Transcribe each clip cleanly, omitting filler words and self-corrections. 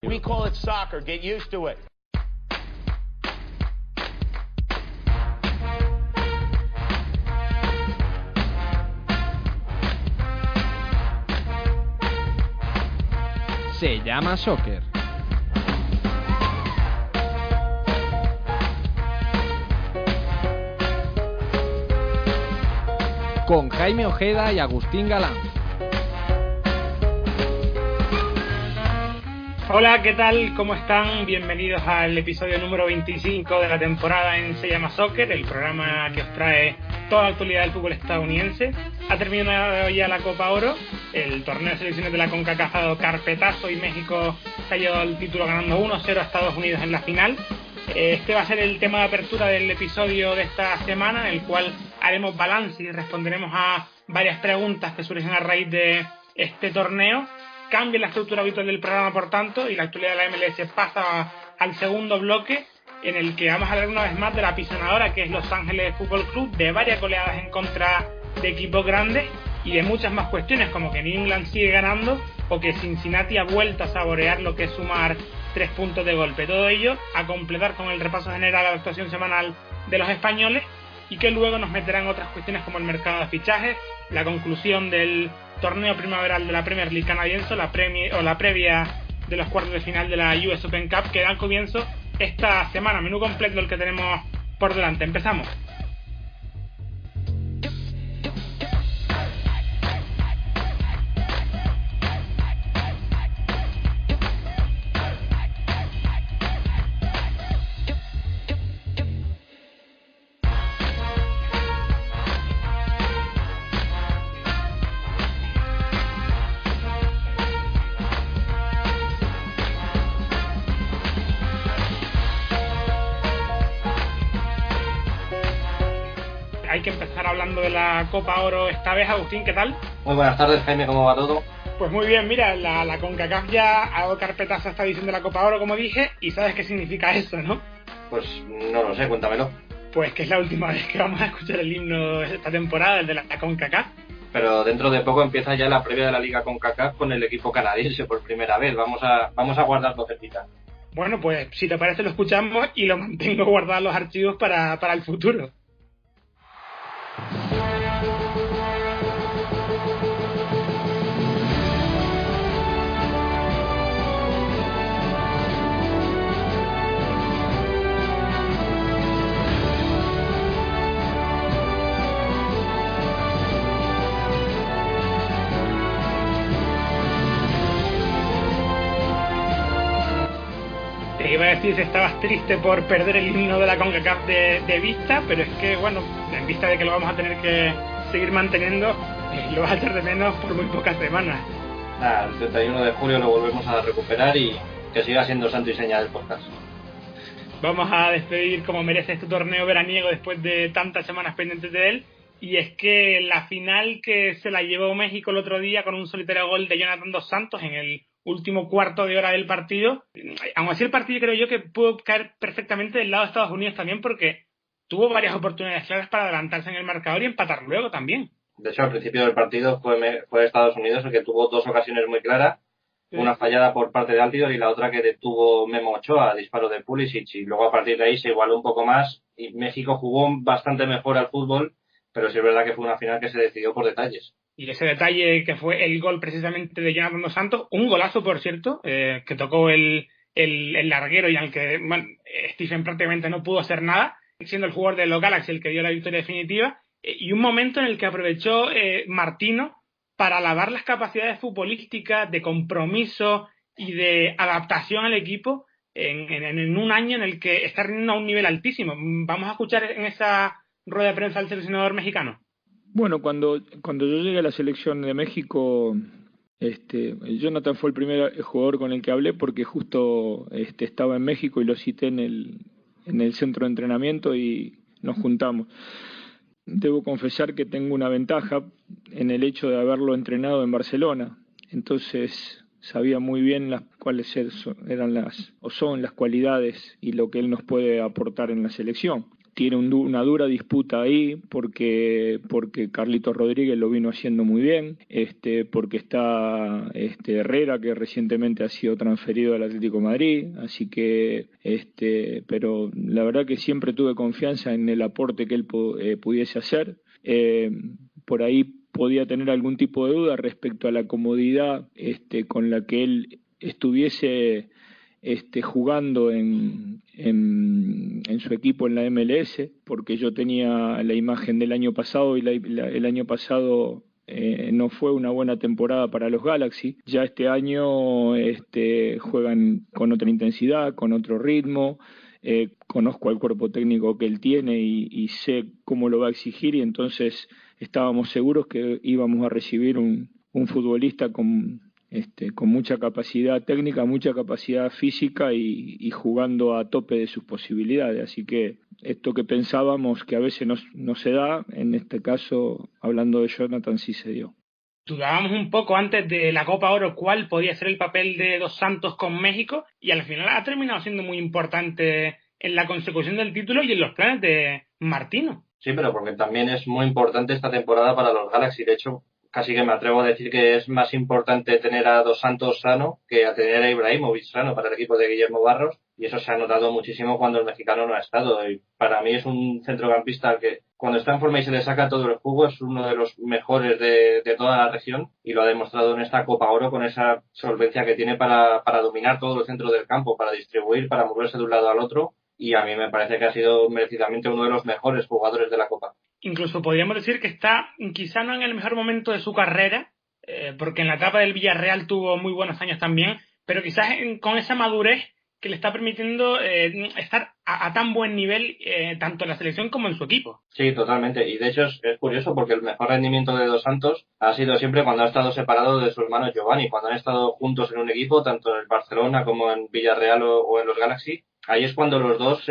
We call it soccer. Get used to it. Se llama soccer. Con Jaime Ojeda y Agustín Galán. Hola, ¿qué tal? ¿Cómo están? Bienvenidos al episodio número 25 de la temporada en Se llama Soccer, el programa que os trae toda la actualidad del fútbol estadounidense. Ha terminado ya la Copa Oro, el torneo de selecciones de la CONCACAF ha dado carpetazo y México se ha llevado el título ganando 1-0 a Estados Unidos en la final. Este va a ser el tema de apertura del episodio de esta semana, en el cual haremos balance y responderemos a varias preguntas que surgen a raíz de este torneo. Cambia la estructura habitual del programa, por tanto, y la actualidad de la MLS pasa al segundo bloque, en el que vamos a hablar una vez más de la pisonadora que es Los Ángeles Fútbol Club, de varias goleadas en contra de equipos grandes y de muchas más cuestiones, como que New England sigue ganando o que Cincinnati ha vuelto a saborear lo que es sumar 3 puntos de golpe. Todo ello a completar con el repaso general a la actuación semanal de los españoles, y que luego nos meterá en otras cuestiones como el mercado de fichajes, la conclusión del torneo primaveral de la Premier League canadiense, la previa de los cuartos de final de la US Open Cup, que dan comienzo esta semana. Menú completo el que tenemos por delante. Empezamos. Hay que empezar hablando de la Copa Oro esta vez. Agustín, ¿qué tal? Muy buenas tardes, Jaime, ¿cómo va todo? Pues muy bien, mira, la CONCACAF ya ha dado carpetazo a esta edición de la Copa Oro, como dije, y sabes qué significa eso, ¿no? Pues no lo sé, cuéntamelo. Pues que es la última vez que vamos a escuchar el himno de esta temporada, el de la CONCACAF. Pero dentro de poco empieza ya la previa de la Liga CONCACAF con el equipo canadiense por primera vez. Vamos a guardarlo cerquita. Bueno, pues si te parece lo escuchamos y lo mantengo guardado en los archivos para el futuro. Te iba a decir si estabas triste por perder el himno de la CONCACAF de vista, pero es que, bueno, en vista de que lo vamos a tener que seguir manteniendo, lo vas a echar de menos por muy pocas semanas. Nada, el 31 de julio lo volvemos a recuperar y que siga siendo santo y seña del podcast. Vamos a despedir como merece este torneo veraniego después de tantas semanas pendientes de él, y es que la final que se la llevó México el otro día con un solitario gol de Jonathan Dos Santos en el último cuarto de hora del partido. Aún así, el partido creo yo que pudo caer perfectamente del lado de Estados Unidos también, porque tuvo varias oportunidades claras para adelantarse en el marcador y empatar luego también. De hecho, al principio del partido fue Estados Unidos el que tuvo dos ocasiones muy claras, sí. Una fallada por parte de Altidor y la otra que detuvo Memo Ochoa, disparo de Pulisic, y luego a partir de ahí se igualó un poco más y México jugó bastante mejor al fútbol, pero sí es verdad que fue una final que se decidió por detalles. Y ese detalle que fue el gol precisamente de Jonathan Dos Santos, un golazo por cierto, que tocó el larguero y al que Stephen prácticamente no pudo hacer nada, siendo el jugador de los Galaxy el que dio la victoria definitiva, y un momento en el que aprovechó Martino para alabar las capacidades futbolísticas, de compromiso y de adaptación al equipo en un año en el que está rindiendo a un nivel altísimo. Vamos a escuchar en esa rueda de prensa al seleccionador mexicano. Bueno, cuando yo llegué a la selección de México, Jonathan fue el primer jugador con el que hablé porque justo estaba en México y lo cité en el centro de entrenamiento y nos juntamos. Debo confesar que tengo una ventaja en el hecho de haberlo entrenado en Barcelona, entonces sabía muy bien cuáles eran son las cualidades y lo que él nos puede aportar en la selección. tiene una dura disputa ahí porque Carlitos Rodríguez lo vino haciendo muy bien, porque está Herrera, que recientemente ha sido transferido al Atlético de Madrid, así que pero la verdad que siempre tuve confianza en el aporte que él pudiese hacer. Por ahí podía tener algún tipo de duda respecto a la comodidad con la que él estuviese jugando en su equipo en la MLS, porque yo tenía la imagen del año pasado y el año pasado no fue una buena temporada para los Galaxy. Ya este año juegan con otra intensidad, con otro ritmo. Conozco al cuerpo técnico que él tiene y sé cómo lo va a exigir, y entonces estábamos seguros que íbamos a recibir un futbolista con mucha capacidad técnica, mucha capacidad física y jugando a tope de sus posibilidades. Así que esto que pensábamos que a veces no se da, en este caso, hablando de Jonathan, sí se dio. Dudábamos un poco antes de la Copa Oro cuál podía ser el papel de Dos Santos con México, y al final ha terminado siendo muy importante en la consecución del título y en los planes de Martino. Sí, pero porque también es muy importante esta temporada para los Galaxy. De hecho, casi que me atrevo a decir que es más importante tener a Dos Santos sano que a tener a Ibrahimovic sano para el equipo de Guillermo Barros, y eso se ha notado muchísimo cuando el mexicano no ha estado. Y para mí es un centrocampista que cuando está en forma y se le saca todo el jugo es uno de los mejores de toda la región, y lo ha demostrado en esta Copa Oro con esa solvencia que tiene para dominar todo el centro del campo, para distribuir, para moverse de un lado al otro, y a mí me parece que ha sido merecidamente uno de los mejores jugadores de la Copa. Incluso podríamos decir que está quizá no en el mejor momento de su carrera, porque en la etapa del Villarreal tuvo muy buenos años también, pero quizás con esa madurez que le está permitiendo estar a tan buen nivel tanto en la selección como en su equipo. Sí, totalmente. Y de hecho es curioso porque el mejor rendimiento de Dos Santos ha sido siempre cuando ha estado separado de su hermano Giovanni, cuando han estado juntos en un equipo, tanto en el Barcelona como en Villarreal o en los Galaxy. Ahí es cuando los dos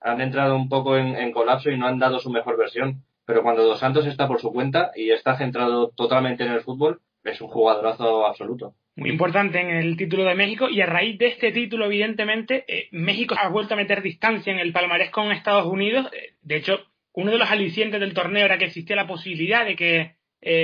han entrado un poco en colapso y no han dado su mejor versión. Pero cuando Dos Santos está por su cuenta y está centrado totalmente en el fútbol, es un jugadorazo absoluto. Muy importante en el título de México, y a raíz de este título, evidentemente, México ha vuelto a meter distancia en el palmarés con Estados Unidos. De hecho, uno de los alicientes del torneo era que existía la posibilidad de que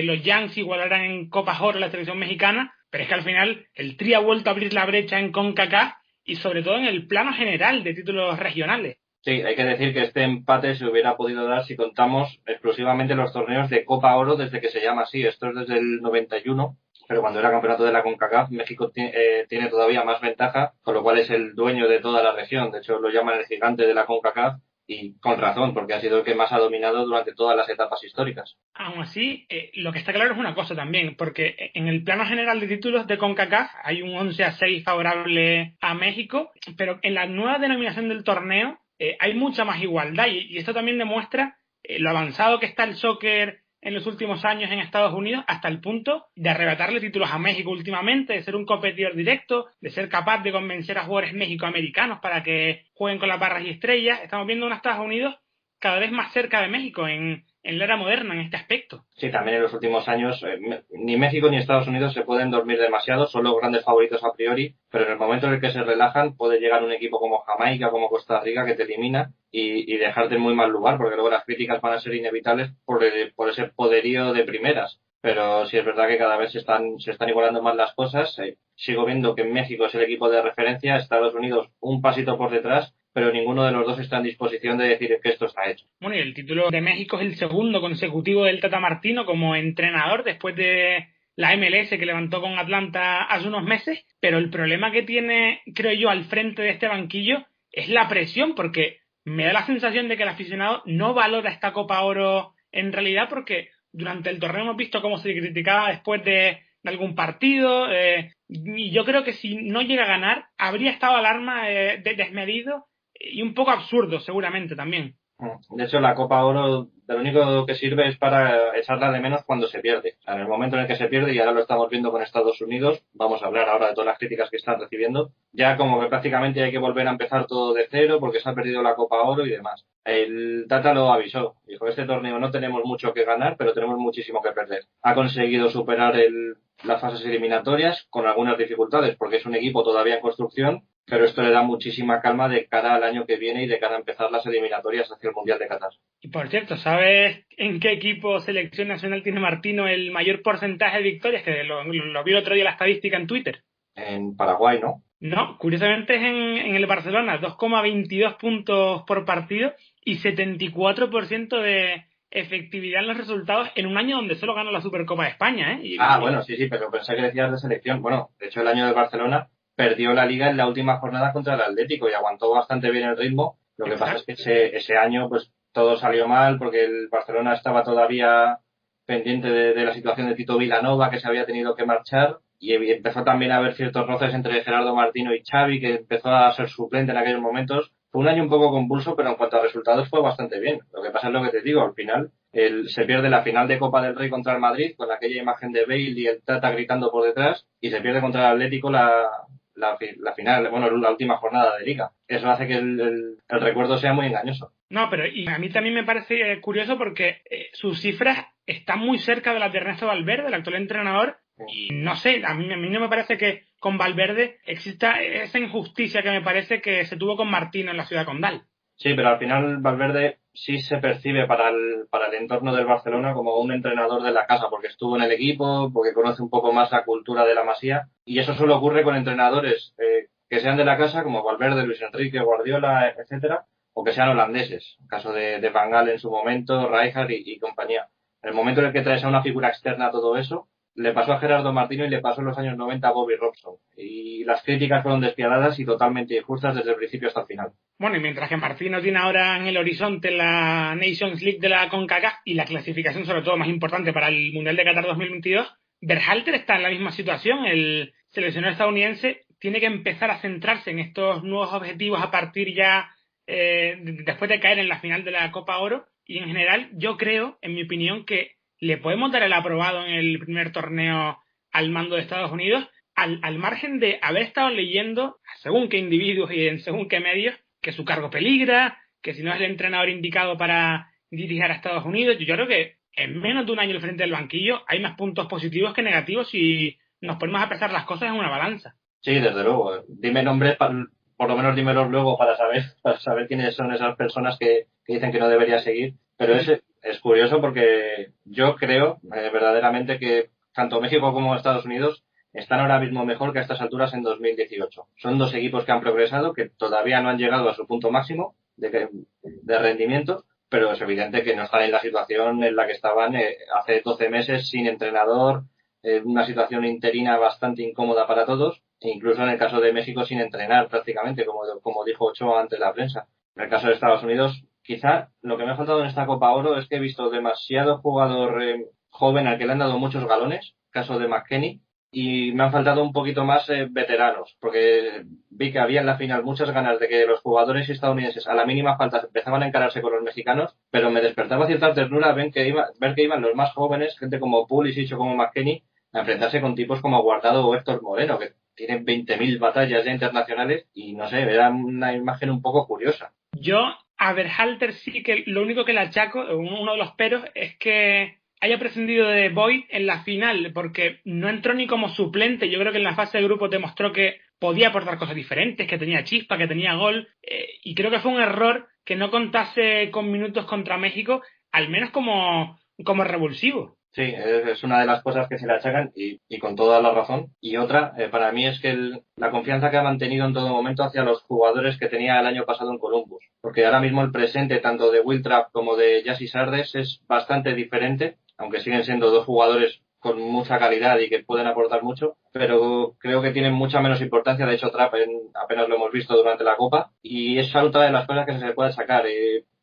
los Yankees igualaran en Copa Oro la selección mexicana, pero es que al final el Tri ha vuelto a abrir la brecha en CONCACAF y sobre todo en el plano general de títulos regionales. Sí, hay que decir que este empate se hubiera podido dar si contamos exclusivamente los torneos de Copa Oro desde que se llama así. Esto es desde el 91, pero cuando era campeonato de la CONCACAF, México tiene todavía más ventaja, con lo cual es el dueño de toda la región. De hecho, lo llaman el gigante de la CONCACAF, y con razón, porque ha sido el que más ha dominado durante todas las etapas históricas. Aún así, lo que está claro es una cosa también, porque en el plano general de títulos de CONCACAF hay un 11-6 favorable a México, pero en la nueva denominación del torneo hay mucha más igualdad, y esto también demuestra lo avanzado que está el soccer en los últimos años en Estados Unidos, hasta el punto de arrebatarle títulos a México últimamente, de ser un competidor directo, de ser capaz de convencer a jugadores mexicoamericanos para que jueguen con las barras y estrellas. Estamos viendo unos Estados Unidos cada vez más cerca de México en la era moderna en este aspecto. Sí, también en los últimos años ni México ni Estados Unidos se pueden dormir demasiado, son los grandes favoritos a priori, pero en el momento en el que se relajan puede llegar un equipo como Jamaica, como Costa Rica, que te elimina y dejarte en muy mal lugar, porque luego las críticas van a ser inevitables por ese poderío de primeras. Pero sí es verdad que cada vez se están igualando más las cosas. Sigo viendo que México es el equipo de referencia, Estados Unidos un pasito por detrás, pero ninguno de los dos está en disposición de decir que esto está hecho. Bueno, y el título de México es el segundo consecutivo del Tata Martino como entrenador, después de la MLS que levantó con Atlanta hace unos meses, pero el problema que tiene, creo yo, al frente de este banquillo es la presión, porque me da la sensación de que el aficionado no valora esta Copa Oro en realidad, porque durante el torneo hemos visto cómo se criticaba después de algún partido, y yo creo que si no llega a ganar, habría estado alarma desmedido y un poco absurdo seguramente también. De hecho, la Copa Oro de lo único que sirve es para echarla de menos cuando se pierde. O sea, en el momento en el que se pierde, y ahora lo estamos viendo con Estados Unidos, vamos a hablar ahora de todas las críticas que están recibiendo, ya como que prácticamente hay que volver a empezar todo de cero porque se ha perdido la Copa Oro y demás. El Tata lo avisó, dijo, este torneo no tenemos mucho que ganar, pero tenemos muchísimo que perder. Ha conseguido superar las fases eliminatorias con algunas dificultades porque es un equipo todavía en construcción, pero esto le da muchísima calma de cara al año que viene y de cara a empezar las eliminatorias hacia el Mundial de Qatar. Y por cierto, ¿sabes en qué equipo selección nacional tiene Martino el mayor porcentaje de victorias? Que lo vi el otro día la estadística en Twitter. En Paraguay, ¿no? No, curiosamente es en el Barcelona, 2,22 puntos por partido y 74% de efectividad en los resultados en un año donde solo ganó la Supercopa de España, ¿eh? Bueno, sí, pero pensé que decías de selección. Bueno, de hecho el año de Barcelona perdió la Liga en la última jornada contra el Atlético y aguantó bastante bien el ritmo. Lo que pasa es que ese año pues todo salió mal porque el Barcelona estaba todavía pendiente de la situación de Tito Vilanova, que se había tenido que marchar, y empezó también a haber ciertos roces entre Gerardo Martino y Xavi, que empezó a ser suplente en aquellos momentos. Fue un año un poco convulso, pero en cuanto a resultados fue bastante bien. Lo que pasa es lo que te digo, al final se pierde la final de Copa del Rey contra el Madrid, con aquella imagen de Bale y el Tata gritando por detrás, y se pierde contra el Atlético la final, bueno, la última jornada de Liga. Eso hace que el recuerdo sea muy engañoso. No, pero y a mí también me parece curioso porque sus cifras están muy cerca de las de Ernesto Valverde, el actual entrenador, y no sé, a mí no me parece que con Valverde exista esa injusticia que me parece que se tuvo con Martino en la Ciudad Condal. Sí, pero al final Valverde sí se percibe para el entorno del Barcelona como un entrenador de la casa, porque estuvo en el equipo, porque conoce un poco más la cultura de la Masía, y eso solo ocurre con entrenadores que sean de la casa, como Valverde, Luis Enrique, Guardiola, etcétera, o que sean holandeses, en caso de Van Gaal en su momento, Rijkaard y compañía. En el momento en el que traes a una figura externa a todo eso, le pasó a Gerardo Martino y le pasó en los años 90 a Bobby Robson. Y las críticas fueron despiadadas y totalmente injustas desde el principio hasta el final. Bueno, y mientras que Martino tiene ahora en el horizonte la Nations League de la CONCACAF y la clasificación sobre todo más importante para el Mundial de Qatar 2022, Berhalter está en la misma situación. El seleccionador estadounidense tiene que empezar a centrarse en estos nuevos objetivos a partir ya después de caer en la final de la Copa Oro, y en general yo creo, en mi opinión, que le podemos dar el aprobado en el primer torneo al mando de Estados Unidos, al margen de haber estado leyendo, según qué individuos y en según qué medios, que su cargo peligra, que si no es el entrenador indicado para dirigir a Estados Unidos. Yo creo que en menos de un año al frente del banquillo hay más puntos positivos que negativos si nos ponemos a pesar las cosas en una balanza. Sí, desde luego. Dime nombres, por lo menos dímelos luego para saber quiénes son esas personas que dicen que no debería seguir. Pero es curioso porque yo creo verdaderamente que tanto México como Estados Unidos están ahora mismo mejor que a estas alturas en 2018. Son dos equipos que han progresado, que todavía no han llegado a su punto máximo de rendimiento, pero es evidente que no están en la situación en la que estaban hace 12 meses sin entrenador, una situación interina bastante incómoda para todos, e incluso en el caso de México sin entrenar prácticamente, como dijo Ochoa ante la prensa. En el caso de Estados Unidos, quizá lo que me ha faltado en esta Copa Oro es que he visto demasiado jugador joven al que le han dado muchos galones, caso de McKennie, y me han faltado un poquito más veteranos, porque vi que había en la final muchas ganas de que los jugadores estadounidenses a la mínima falta empezaban a encararse con los mexicanos, pero me despertaba cierta ternura ver que iban los más jóvenes, gente como Pulisic o como McKennie, a enfrentarse con tipos como Guardado o Héctor Moreno, que tienen 20.000 batallas ya internacionales, y no sé, era una imagen un poco curiosa. Yo a Berhalter sí que lo único que le achaco, uno de los peros, es que haya prescindido de Boyd en la final, porque no entró ni como suplente. Yo creo que en la fase de grupos demostró que podía aportar cosas diferentes, que tenía chispa, que tenía gol, y creo que fue un error que no contase con minutos contra México, al menos como revulsivo. Sí, es una de las cosas que se le achacan y con toda la razón. Y otra, para mí, es que la confianza que ha mantenido en todo momento hacia los jugadores que tenía el año pasado en Columbus. Porque ahora mismo el presente, tanto de Will Trapp como de Gyasi Sardes, es bastante diferente, aunque siguen siendo dos jugadores con mucha calidad y que pueden aportar mucho, pero creo que tienen mucha menos importancia. De hecho, Trapp apenas lo hemos visto durante la Copa, y es otra de las cosas que se le puede sacar.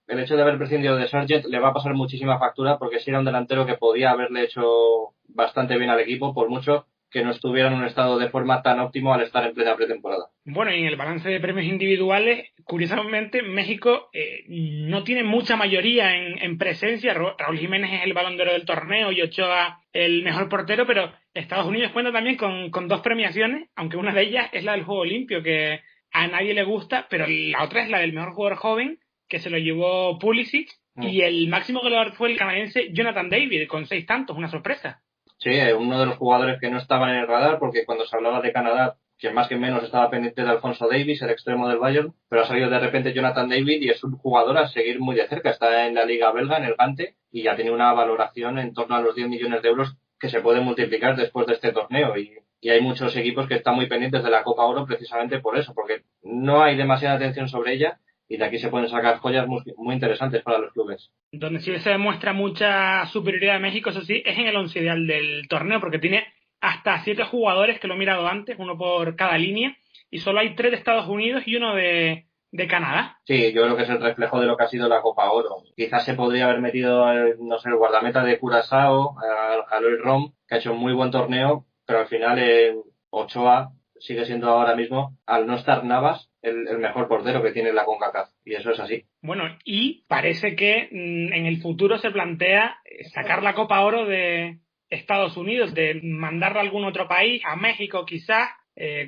El hecho de haber prescindido de Sargent le va a pasar muchísima factura, porque si era un delantero que podía haberle hecho bastante bien al equipo, por mucho que no estuviera en un estado de forma tan óptimo al estar en plena pretemporada. Bueno, y en el balance de premios individuales, curiosamente, México no tiene mucha mayoría en presencia. Raúl Jiménez es el Balón de Oro del torneo y Ochoa el mejor portero, pero Estados Unidos cuenta también con dos premiaciones, aunque una de ellas es la del Juego Limpio, que a nadie le gusta, pero la otra es la del mejor jugador joven, que se lo llevó Pulisic, y el máximo goleador fue el canadiense Jonathan David, con 6 tantos, una sorpresa. Sí, uno de los jugadores que no estaban en el radar, porque cuando se hablaba de Canadá quien más que menos estaba pendiente de Alphonso Davies, el extremo del Bayern, pero ha salido de repente Jonathan David y es un jugador a seguir muy de cerca. Está en la Liga Belga, en el Gante, y ya tiene una valoración en torno a los 10 millones de euros que se puede multiplicar después de este torneo. Y hay muchos equipos que están muy pendientes de la Copa Oro precisamente por eso, porque no hay demasiada atención sobre ella y de aquí se pueden sacar joyas muy interesantes para los clubes. Donde sí se demuestra mucha superioridad de México, eso sí, es en el once ideal del torneo, porque tiene hasta 7 jugadores, que lo he mirado antes, uno por cada línea, y solo hay 3 de Estados Unidos y uno de Canadá. Sí, yo creo que es el reflejo de lo que ha sido la Copa Oro. Quizás se podría haber metido, no sé, el guardameta de Curazao, a Luis Rom, que ha hecho un muy buen torneo, pero al final Ochoa sigue siendo ahora mismo, al no estar Navas, el mejor portero que tiene la CONCACAF, y eso es así. Bueno, y parece que en el futuro se plantea sacar la Copa Oro de Estados Unidos, de mandarla a algún otro país, a México quizás,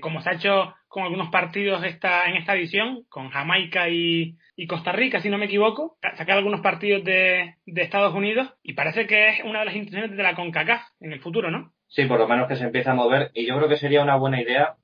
como se ha hecho con algunos partidos en esta edición, con Jamaica y Costa Rica, si no me equivoco, sacar algunos partidos de Estados Unidos, y parece que es una de las intenciones de la CONCACAF en el futuro, ¿no? Sí, por lo menos que se empiece a mover, y yo creo que sería una buena idea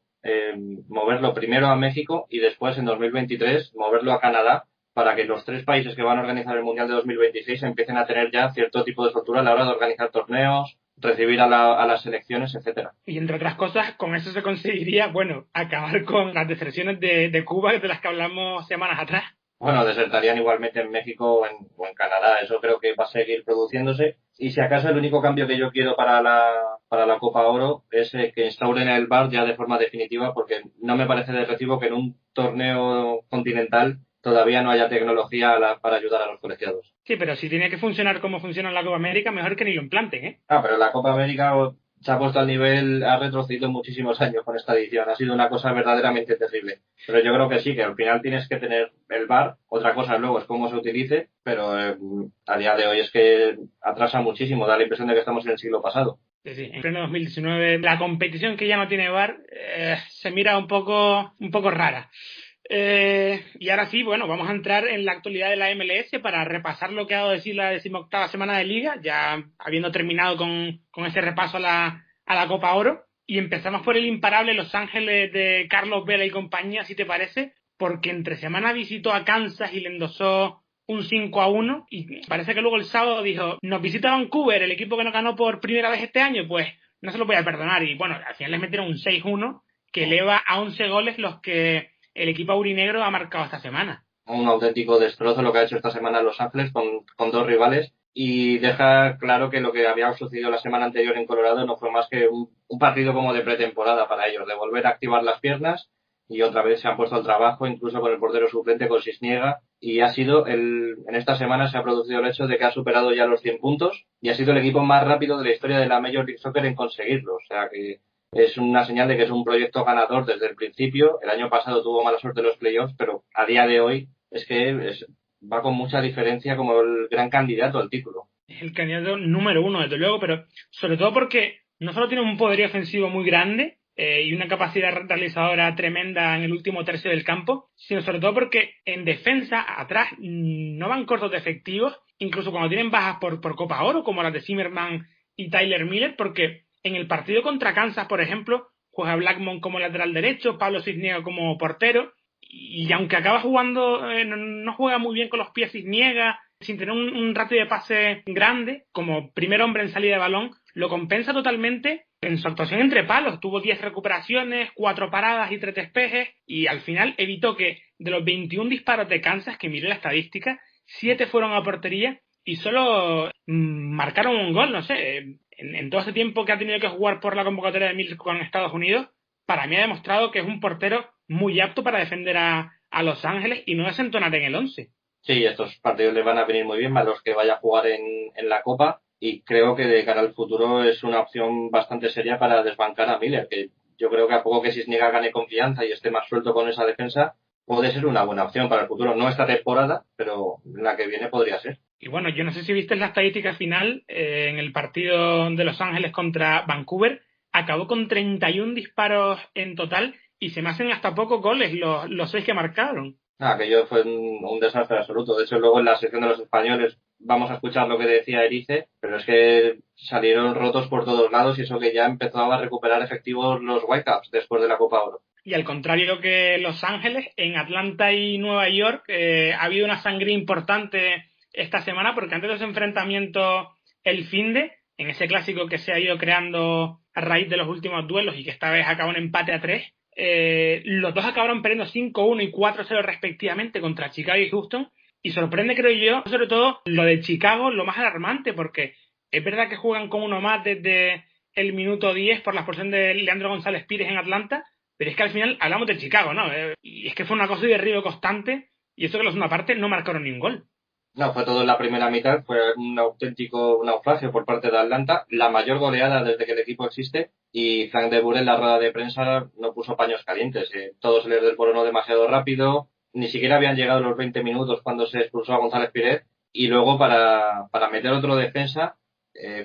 moverlo primero a México y después en 2023 moverlo a Canadá, para que los 3 países que van a organizar el Mundial de 2026 empiecen a tener ya cierto tipo de soltura a la hora de organizar torneos, recibir a las selecciones, etcétera. Y entre otras cosas, con eso se conseguiría, bueno, acabar con las deserciones de Cuba, de las que hablamos semanas atrás. Bueno, desertarían igualmente en México o en Canadá, eso creo que va a seguir produciéndose. Y si acaso el único cambio que yo quiero para la Copa Oro es que instauren el VAR ya de forma definitiva, porque no me parece de recibo que en un torneo continental todavía no haya tecnología para ayudar a los colegiados. Sí, pero si tiene que funcionar como funciona en la Copa América, mejor que ni lo implanten, ¿eh? Pero la Copa América se ha puesto al nivel, ha retrocedido muchísimos años con esta edición. Ha sido una cosa verdaderamente terrible. Pero yo creo que sí, que al final tienes que tener el VAR. Otra cosa luego es cómo se utilice, pero a día de hoy es que atrasa muchísimo. Da la impresión de que estamos en el siglo pasado. Sí, en pleno 2019 la competición que ya no tiene VAR se mira un poco rara. Y ahora sí, bueno, vamos a entrar en la actualidad de la MLS para repasar lo que ha dado de decir la 18ª semana de Liga, ya habiendo terminado con ese repaso a la Copa Oro. Y empezamos por el imparable Los Ángeles de Carlos Vela y compañía, si te parece, porque entre semana visitó a Kansas y le endosó un 5-1, y parece que luego el sábado dijo, nos visita Vancouver, el equipo que no ganó por primera vez este año, pues no se lo voy a perdonar. Y bueno, al final les metieron un 6-1 que eleva a 11 goles los que el equipo aurinegro ha marcado esta semana. Un auténtico destrozo lo que ha hecho esta semana Los Ángeles con 2 rivales, y deja claro que lo que había sucedido la semana anterior en Colorado no fue más que un partido como de pretemporada para ellos, de volver a activar las piernas, y otra vez se han puesto al trabajo, incluso con el portero suplente, con Cisniega, y ha sido en esta semana se ha producido el hecho de que ha superado ya los 100 puntos y ha sido el equipo más rápido de la historia de la Major League Soccer en conseguirlo. O sea que es una señal de que es un proyecto ganador desde el principio. El año pasado tuvo mala suerte en los playoffs, pero a día de hoy es que va con mucha diferencia como el gran candidato al título. Es el candidato número 1, desde luego, pero sobre todo porque no solo tiene un poderío ofensivo muy grande y una capacidad realizadora tremenda en el último tercio del campo, sino sobre todo porque en defensa, atrás, no van cortos de efectivos, incluso cuando tienen bajas por Copa Oro, como las de Zimmerman y Tyler Miller, porque en el partido contra Kansas, por ejemplo, juega Blackmon como lateral derecho, Pablo Cisniega como portero, y aunque acaba jugando, no juega muy bien con los pies Cisniega, sin tener un ratio de pase grande, como primer hombre en salida de balón, lo compensa totalmente en su actuación entre palos. Tuvo 10 recuperaciones, 4 paradas y 3 despejes, y al final evitó que de los 21 disparos de Kansas, que miré la estadística, 7 fueron a portería y solo marcaron un gol. No sé, en todo ese tiempo que ha tenido que jugar por la convocatoria de Miller con Estados Unidos, para mí ha demostrado que es un portero muy apto para defender a Los Ángeles y no desentonar en el 11. Sí, estos partidos le van a venir muy bien a los que vaya a jugar en la Copa, y creo que de cara al futuro es una opción bastante seria para desbancar a Miller, que yo creo que a poco que Cisniega gane confianza y esté más suelto con esa defensa, puede ser una buena opción para el futuro. No esta temporada, pero la que viene podría ser. Y bueno, yo no sé si viste la estadística final en el partido de Los Ángeles contra Vancouver, acabó con 31 disparos en total y se me hacen hasta pocos goles los 6 que marcaron. Aquello fue un desastre absoluto. De hecho, luego en la sección de los españoles vamos a escuchar lo que decía Erice, pero es que salieron rotos por todos lados y eso que ya empezaba a recuperar efectivos los Whitecaps después de la Copa Oro. Y al contrario que Los Ángeles, en Atlanta y Nueva York ha habido una sangría importante esta semana, porque antes de los enfrentamientos el finde, en ese clásico que se ha ido creando a raíz de los últimos duelos y que esta vez acabó en empate a 3, los dos acabaron perdiendo 5-1 y 4-0 respectivamente contra Chicago y Houston. Y sorprende, creo yo, sobre todo lo de Chicago, lo más alarmante, porque es verdad que juegan con uno más desde el minuto 10 por la expulsión de Leandro González Pires en Atlanta, pero es que al final hablamos de Chicago, ¿no? Y es que fue una cosa de derribo constante, y eso que en la segunda parte no marcaron ni un gol. No, fue todo en la primera mitad, fue un auténtico naufragio por parte de Atlanta, la mayor goleada desde que el equipo existe, y Frank de Boer en la rueda de prensa no puso paños calientes. Todo se les desmoronó demasiado rápido, ni siquiera habían llegado los 20 minutos cuando se expulsó a González Pires, y luego para meter otro defensa,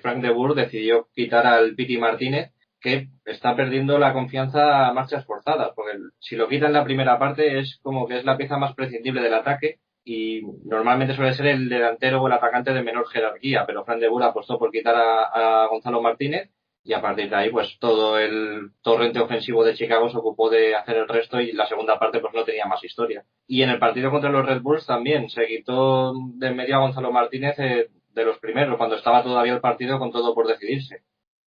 Frank de Boer decidió quitar al Piti Martínez, que está perdiendo la confianza a marchas forzadas, porque si lo quita en la primera parte es como que es la pieza más prescindible del ataque, y normalmente suele ser el delantero o el atacante de menor jerarquía, pero Frank de Boer apostó por quitar a Gonzalo Martínez, y a partir de ahí pues todo el torrente ofensivo de Chicago se ocupó de hacer el resto, y la segunda parte pues no tenía más historia. Y en el partido contra los Red Bulls también se quitó de en medio a Gonzalo Martínez de los primeros, cuando estaba todavía el partido con todo por decidirse.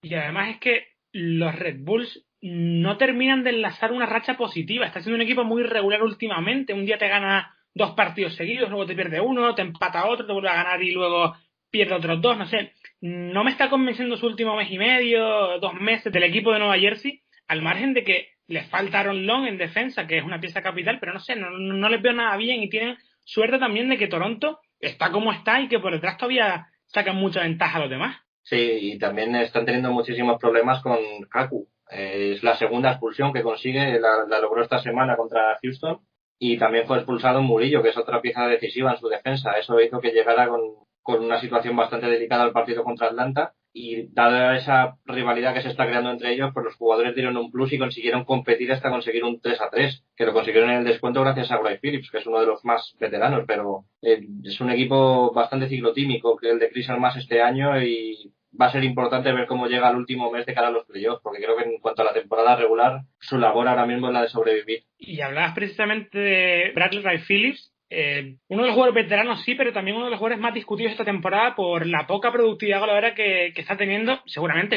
Y además es que los Red Bulls no terminan de enlazar una racha positiva. Está siendo un equipo muy irregular últimamente. Un día te gana 2 partidos seguidos, luego te pierde uno, te empata otro, te vuelve a ganar y luego pierde otros 2, no sé. No me está convenciendo su último mes y medio, 2 meses del equipo de Nueva Jersey, al margen de que les falta Aaron Long en defensa, que es una pieza capital, pero no sé, no les veo nada bien, y tienen suerte también de que Toronto está como está y que por detrás todavía sacan mucha ventaja a los demás. Sí, y también están teniendo muchísimos problemas con Kaku. Es la segunda expulsión que consigue, la logró esta semana contra Houston, y también fue expulsado Murillo, que es otra pieza decisiva en su defensa. Eso hizo que llegara con una situación bastante delicada al partido contra Atlanta, y dada esa rivalidad que se está creando entre ellos, pues los jugadores dieron un plus y consiguieron competir hasta conseguir un 3-3, que lo consiguieron en el descuento gracias a Wright Phillips, que es uno de los más veteranos, pero es un equipo bastante ciclotímico, que el de Chris Armas este año, y va a ser importante ver cómo llega el último mes de cara a los playoffs, porque creo que en cuanto a la temporada regular, su labor ahora mismo es la de sobrevivir. Y hablabas precisamente de Bradley Wright Phillips, uno de los jugadores veteranos sí, pero también uno de los jugadores más discutidos esta temporada por la poca productividad goleadora que está teniendo, seguramente,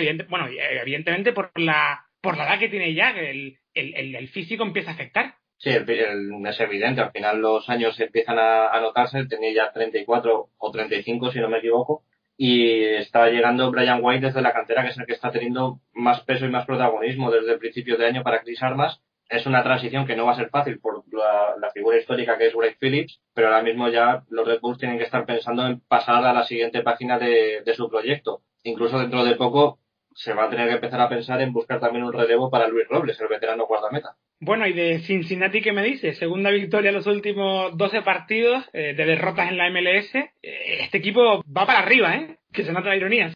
evidentemente por la edad que tiene ya, que el físico empieza a afectar. Sí, es evidente, al final los años empiezan a notarse, tenía ya 34 o 35 si no me equivoco, y está llegando Brian White desde la cantera, que es el que está teniendo más peso y más protagonismo desde el principio de año para Chris Armas. Es una transición que no va a ser fácil por la figura histórica que es Wright Phillips, pero ahora mismo ya los Red Bulls tienen que estar pensando en pasar a la siguiente página de su proyecto. Incluso dentro de poco se va a tener que empezar a pensar en buscar también un relevo para Luis Robles, el veterano guardameta. Bueno, y de Cincinnati, ¿qué me dices? Segunda victoria en los últimos 12 partidos de derrotas en la MLS. Este equipo va para arriba, ¿eh? Que se nota la ironía.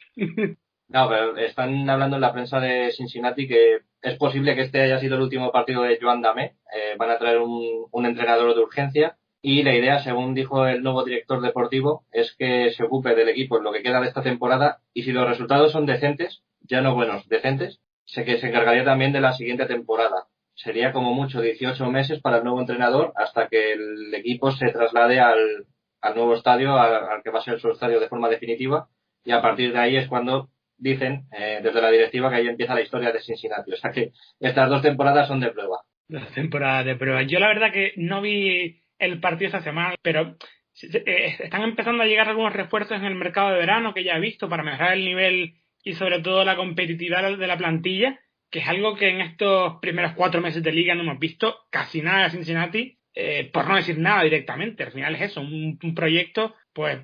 No, pero están hablando en la prensa de Cincinnati que es posible que este haya sido el último partido de Joan Damé. Van a traer un entrenador de urgencia, y la idea, según dijo el nuevo director deportivo, es que se ocupe del equipo en lo que queda de esta temporada, y si los resultados son decentes, ya no buenos, decentes, sé que se encargaría también de la siguiente temporada. Sería como mucho 18 meses para el nuevo entrenador hasta que el equipo se traslade al nuevo estadio, al que va a ser su estadio de forma definitiva, y a partir de ahí es cuando dicen desde la directiva que ahí empieza la historia de Cincinnati. O sea que estas 2 temporadas son de prueba. 2 temporadas de prueba. Yo la verdad que no vi el partido esta semana, pero están empezando a llegar algunos refuerzos en el mercado de verano que ya he visto para mejorar el nivel y sobre todo la competitividad de la plantilla, que es algo que en estos primeros 4 meses de liga no hemos visto casi nada de Cincinnati, por no decir nada directamente. Al final es eso, un proyecto pues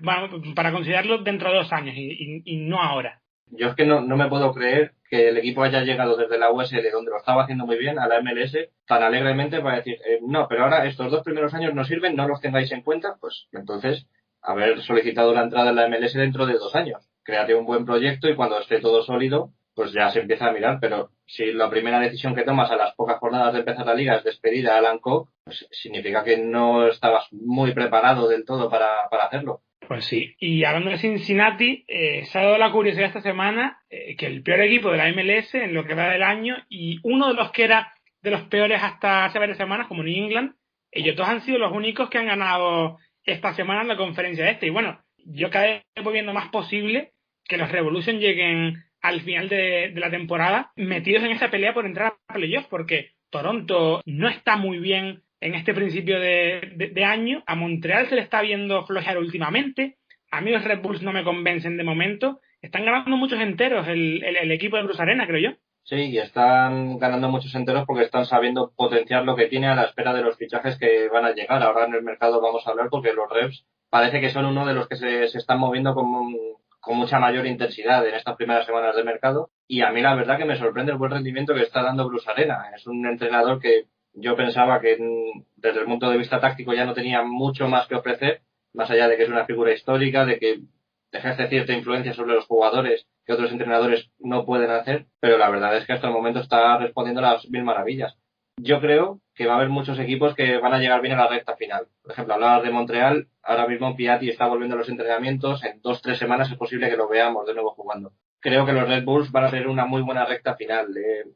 para considerarlo dentro de 2 años y no ahora. Yo es que no me puedo creer que el equipo haya llegado desde la USL, donde lo estaba haciendo muy bien, a la MLS tan alegremente para decir, no, pero ahora estos 2 primeros años no sirven, no los tengáis en cuenta. Pues entonces haber solicitado la entrada en la MLS dentro de 2 años. Créate un buen proyecto y cuando esté todo sólido, pues ya se empieza a mirar. Pero Si la primera decisión que tomas a las pocas jornadas de empezar la liga es despedir a Alan Cook, pues significa que no estabas muy preparado del todo para hacerlo. Pues sí, y hablando de Cincinnati, se ha dado la curiosidad esta semana que el peor equipo de la MLS en lo que va del año, y uno de los que era de los peores hasta hace varias semanas, como New England, ellos dos han sido los únicos que han ganado esta semana en la conferencia este. Y bueno, yo cada vez voy viendo más posible que los Revolution lleguen al final de la temporada metidos en esa pelea por entrar a playoffs, porque Toronto no está muy bien en este principio de año. A Montreal se le está viendo flojear últimamente. A mí los Red Bulls no me convencen de momento. Están ganando muchos enteros el equipo de Bruce Arena, creo yo. Sí, y están ganando muchos enteros porque están sabiendo potenciar lo que tiene a la espera de los fichajes que van a llegar. Ahora en el mercado vamos a hablar, porque los Revs parece que son uno de los que se están moviendo con mucha mayor intensidad en estas primeras semanas de mercado. Y a mí la verdad que me sorprende el buen rendimiento que está dando Bruce Arena. Es un entrenador que yo pensaba que desde el punto de vista táctico ya no tenía mucho más que ofrecer, más allá de que es una figura histórica, de que ejerce cierta influencia sobre los jugadores que otros entrenadores no pueden hacer, pero la verdad es que hasta el momento está respondiendo a las mil maravillas. Yo creo que va a haber muchos equipos que van a llegar bien a la recta final. Por ejemplo, hablabas de Montreal, ahora mismo Piatti está volviendo a los entrenamientos, en 2-3 semanas es posible que lo veamos de nuevo jugando. Creo que los Red Bulls van a tener una muy buena recta final.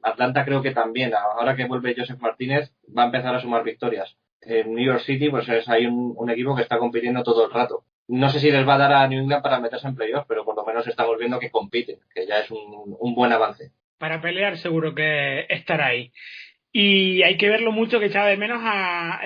Atlanta creo que también, ahora que vuelve Joseph Martínez, va a empezar a sumar victorias. En New York City pues hay un equipo que está compitiendo todo el rato. No sé si les va a dar a New England para meterse en playoffs, pero por lo menos estamos viendo que compiten, que ya es un buen avance. Para pelear seguro que estará ahí. Y hay que ver lo mucho que echaba de menos a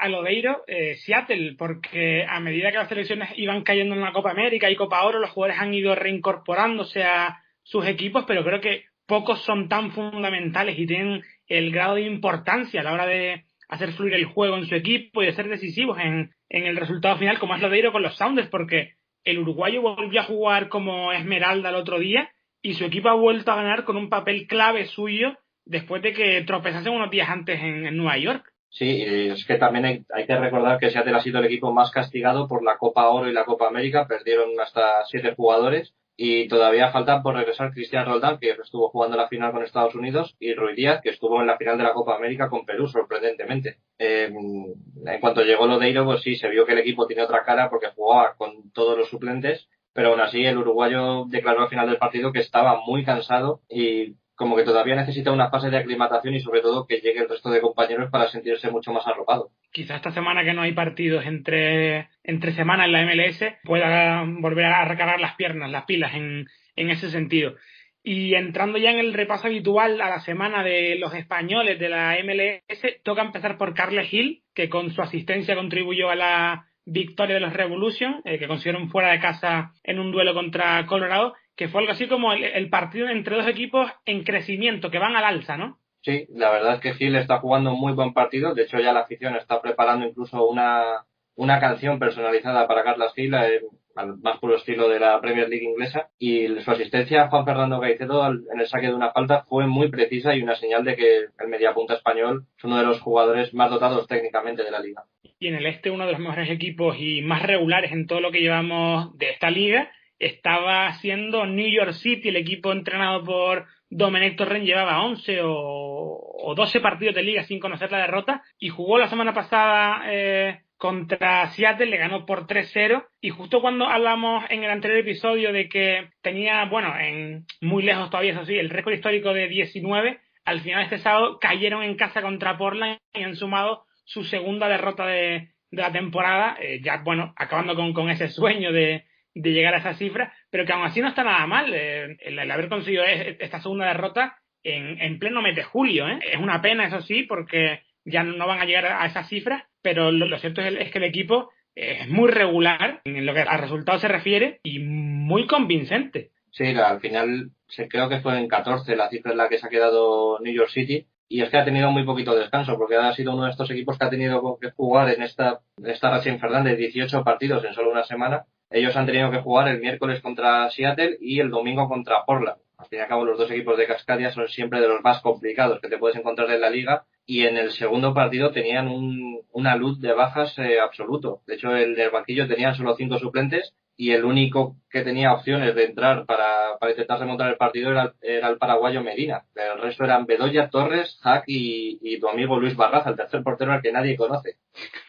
Lodeiro, Seattle, porque a medida que las selecciones iban cayendo en la Copa América y Copa Oro, los jugadores han ido reincorporándose a sus equipos, pero creo que pocos son tan fundamentales y tienen el grado de importancia a la hora de hacer fluir el juego en su equipo y de ser decisivos en el resultado final, como es Lodeiro con los Sounders, porque el uruguayo volvió a jugar como Esmeralda el otro día y su equipo ha vuelto a ganar con un papel clave suyo después de que tropezasen unos días antes en Nueva York. Sí, es que también hay que recordar que Seattle ha sido el equipo más castigado por la Copa Oro y la Copa América. Perdieron hasta 7 jugadores y todavía faltan por regresar Cristian Roldán, que estuvo jugando la final con Estados Unidos, y Ruiz Díaz, que estuvo en la final de la Copa América con Perú, sorprendentemente. En cuanto llegó Lodeiro, pues sí, se vio que el equipo tiene otra cara porque jugaba con todos los suplentes, pero aún así el uruguayo declaró al final del partido que estaba muy cansado y como que todavía necesita una fase de aclimatación y sobre todo que llegue el resto de compañeros para sentirse mucho más arropado. Quizás esta semana que no hay partidos entre semana en la MLS pueda volver a recargar las piernas, las pilas en ese sentido. Y entrando ya en el repaso habitual a la semana de los españoles de la MLS, toca empezar por Carles Gil, que con su asistencia contribuyó a la victoria de los Revolution, que consiguieron fuera de casa en un duelo contra Colorado, que fue algo así como el partido entre dos equipos en crecimiento, que van al alza, ¿no? Sí, la verdad es que Gil está jugando un muy buen partido. De hecho, ya la afición está preparando incluso una canción personalizada para Carles Gil, al más puro estilo de la Premier League inglesa. Y su asistencia a Juan Fernando Caicedo en el saque de una falta fue muy precisa y una señal de que el mediapunta español es uno de los jugadores más dotados técnicamente de la liga. Y en el este, uno de los mejores equipos y más regulares en todo lo que llevamos de esta liga estaba siendo New York City. El equipo entrenado por Domenech Torrent llevaba 11 o 12 partidos de liga sin conocer la derrota y jugó la semana pasada contra Seattle, le ganó por 3-0 y justo cuando hablamos en el anterior episodio de que tenía, muy lejos todavía, eso sí, el récord histórico de 19, al final este sábado cayeron en casa contra Portland y han sumado su segunda derrota de la temporada, acabando con ese sueño de llegar a esa cifra, pero que aún así no está nada mal el haber conseguido esta segunda derrota en pleno mes de julio. Es una pena, eso sí, porque ya no van a llegar a esas cifras, pero lo cierto es que el equipo es muy regular en lo que a resultados se refiere y muy convincente. Sí, al final creo que fue en 14 la cifra en la que se ha quedado New York City. Y es que ha tenido muy poquito descanso, porque ha sido uno de estos equipos que ha tenido que jugar en esta racha infernal de 18 partidos en solo una semana. Ellos han tenido que jugar el miércoles contra Seattle y el domingo contra Portland. Al fin y al cabo, los dos equipos de Cascadia son siempre de los más complicados que te puedes encontrar en la liga. Y en el segundo partido tenían una luz de bajas absoluto. De hecho, el del banquillo tenían solo 5 suplentes y el único que tenía opciones de entrar para intentar remontar el partido era el paraguayo Medina. El resto eran Bedoya, Torres, Hack y tu amigo Luis Barraza, el tercer portero al que nadie conoce.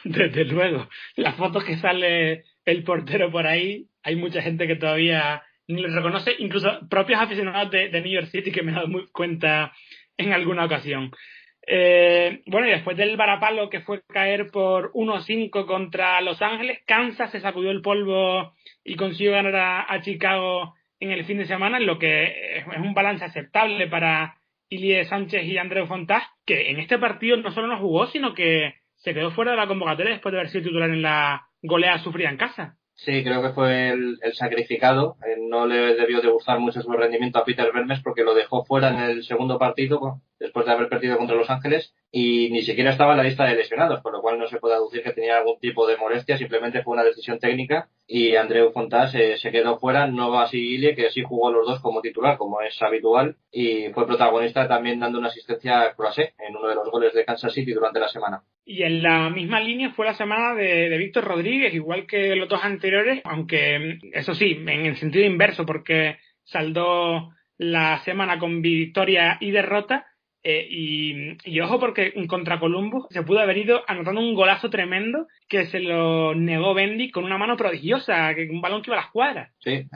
Desde luego, las fotos que sale el portero por ahí, hay mucha gente que todavía ni lo reconoce, incluso propios aficionados de New York City, que me he dado muy cuenta en alguna ocasión. Bueno, y después del varapalo que fue caer por 1-5 contra Los Ángeles, Kansas se sacudió el polvo y consiguió ganar a Chicago en el fin de semana, en lo que es un balance aceptable para Ilie Sánchez y Andreu Fontás, que en este partido no solo no jugó, sino que se quedó fuera de la convocatoria después de haber sido titular en la goleada sufrida en casa. Sí, creo que fue el sacrificado. No le debió de gustar mucho su rendimiento a Peter Vermes porque lo dejó fuera en el segundo partido después de haber perdido contra Los Ángeles y ni siquiera estaba en la lista de lesionados, por lo cual no se puede aducir que tenía algún tipo de molestia, simplemente fue una decisión técnica y Andreu Fontás se quedó fuera, no así Ilie, que sí jugó los dos como titular, como es habitual, y fue protagonista también dando una asistencia a Croisset en uno de los goles de Kansas City durante la semana. Y en la misma línea fue la semana de Víctor Rodríguez, igual que los dos anteriores, aunque eso sí, en el sentido inverso, porque saldó la semana con victoria y derrota. Y ojo, porque contra Columbus se pudo haber ido anotando un golazo tremendo que se lo negó Bendy con una mano prodigiosa, un balón que iba a las cuadras. Sí,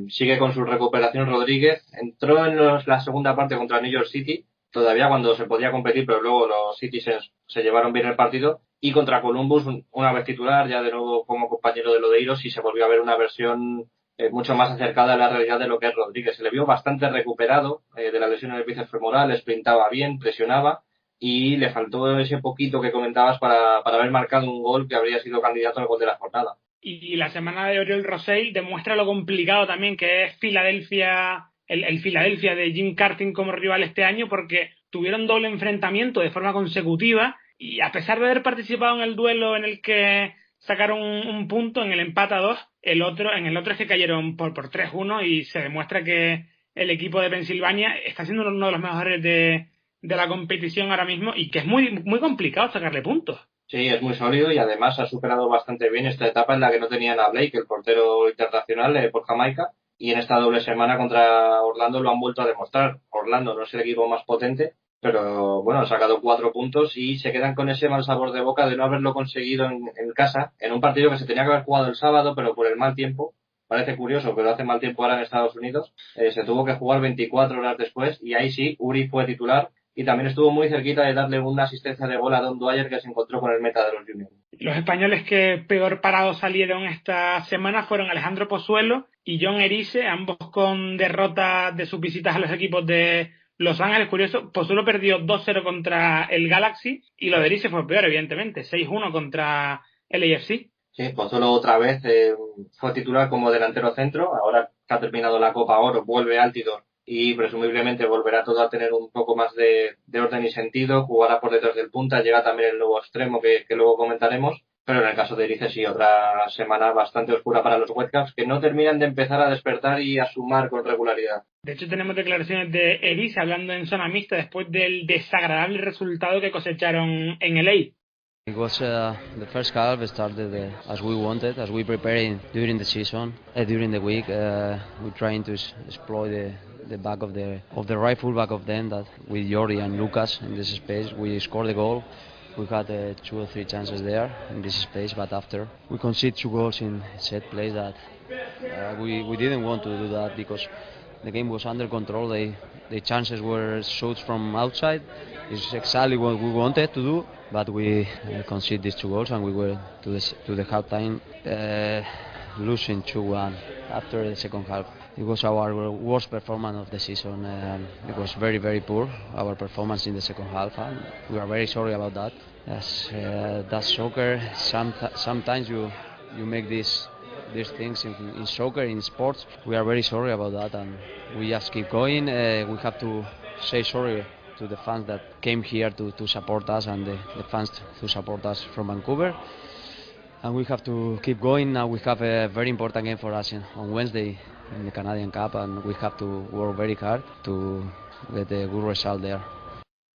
sigue con su recuperación Rodríguez. Entró en la segunda parte contra New York City, todavía cuando se podía competir, pero luego los Citizens se llevaron bien el partido. Y contra Columbus, una vez titular, ya de nuevo como compañero de Lodeiros, y se volvió a ver una versión mucho más acercada a la realidad de lo que es Rodríguez. Se le vio bastante recuperado de la lesión en el bíceps femoral, sprintaba bien, presionaba y le faltó ese poquito que comentabas para haber marcado un gol que habría sido candidato al gol de la jornada. Y la semana de Oriol Rosell demuestra lo complicado también que es Filadelfia, el Filadelfia de Jim Curtin como rival este año, porque tuvieron doble enfrentamiento de forma consecutiva y a pesar de haber participado en el duelo en el que sacaron un punto, en el empate a 2, en el otro es que cayeron por 3-1 y se demuestra que el equipo de Pensilvania está siendo uno de los mejores de la competición ahora mismo y que es muy, muy complicado sacarle puntos. Sí, es muy sólido y además ha superado bastante bien esta etapa en la que no tenían a Blake, el portero internacional por Jamaica, y en esta doble semana contra Orlando lo han vuelto a demostrar. Orlando no es el equipo más potente, pero bueno, han sacado 4 puntos y se quedan con ese mal sabor de boca de no haberlo conseguido en casa, en un partido que se tenía que haber jugado el sábado, pero por el mal tiempo, parece curioso, pero hace mal tiempo ahora en Estados Unidos, se tuvo que jugar 24 horas después y ahí sí, Uri fue titular y también estuvo muy cerquita de darle una asistencia de gol a Don Dwyer que se encontró con el meta de los Juniors. Los españoles que peor parados salieron esta semana fueron Alejandro Pozuelo y John Erice, ambos con derrotas de sus visitas a los equipos de Los Ángeles. Curioso, Pozuelo perdió 2-0 contra el Galaxy y lo de Erice fue peor, evidentemente, 6-1 contra el AFC. Sí, Pozuelo otra vez fue titular como delantero centro, ahora que ha terminado la Copa Oro vuelve Altidore y presumiblemente volverá todo a tener un poco más de orden y sentido, jugará por detrás del punta, llega también el nuevo extremo que luego comentaremos, pero en el caso de Erice sí, otra semana bastante oscura para los Whitecaps que no terminan de empezar a despertar y a sumar con regularidad. De hecho tenemos declaraciones de Erice hablando en zona mixta después del desagradable resultado que cosecharon en LA. It was the first half started as we wanted, as we preparing during the season, during the week. We're trying to exploit the back of the right full back of them that with Jordi and Lucas in this space. We scored the goal. We had 2 or 3 chances there in this space, but after we conceded 2 goals in set plays that we didn't want to do that because the game was under control. The chances were shoots from outside. It's exactly what we wanted to do, but we conceded these 2 goals and we were to the halftime losing 2-1 after the second half. It was our worst performance of the season. It was very, very poor, our performance in the second half, and we are very sorry about that. That's soccer. Sometimes you make these things in soccer, in sports. We are very sorry about that, and we just keep going. We have to say sorry to the fans that came here to support us and the fans to support us from Vancouver. And we have to keep going. Now we have a very important game for us on Wednesday in the Canadian Cup, and we have to work very hard to get a good result there.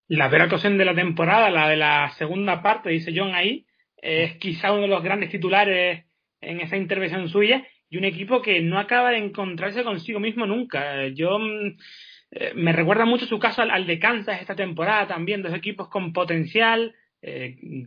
La peor actuación de la temporada, la de la segunda parte, dice John ahí, es quizá uno de los grandes titulares en esa intervención suya, y un equipo que no acaba de encontrarse consigo mismo nunca. Me recuerda mucho su caso al de Kansas esta temporada también, dos equipos con potencial,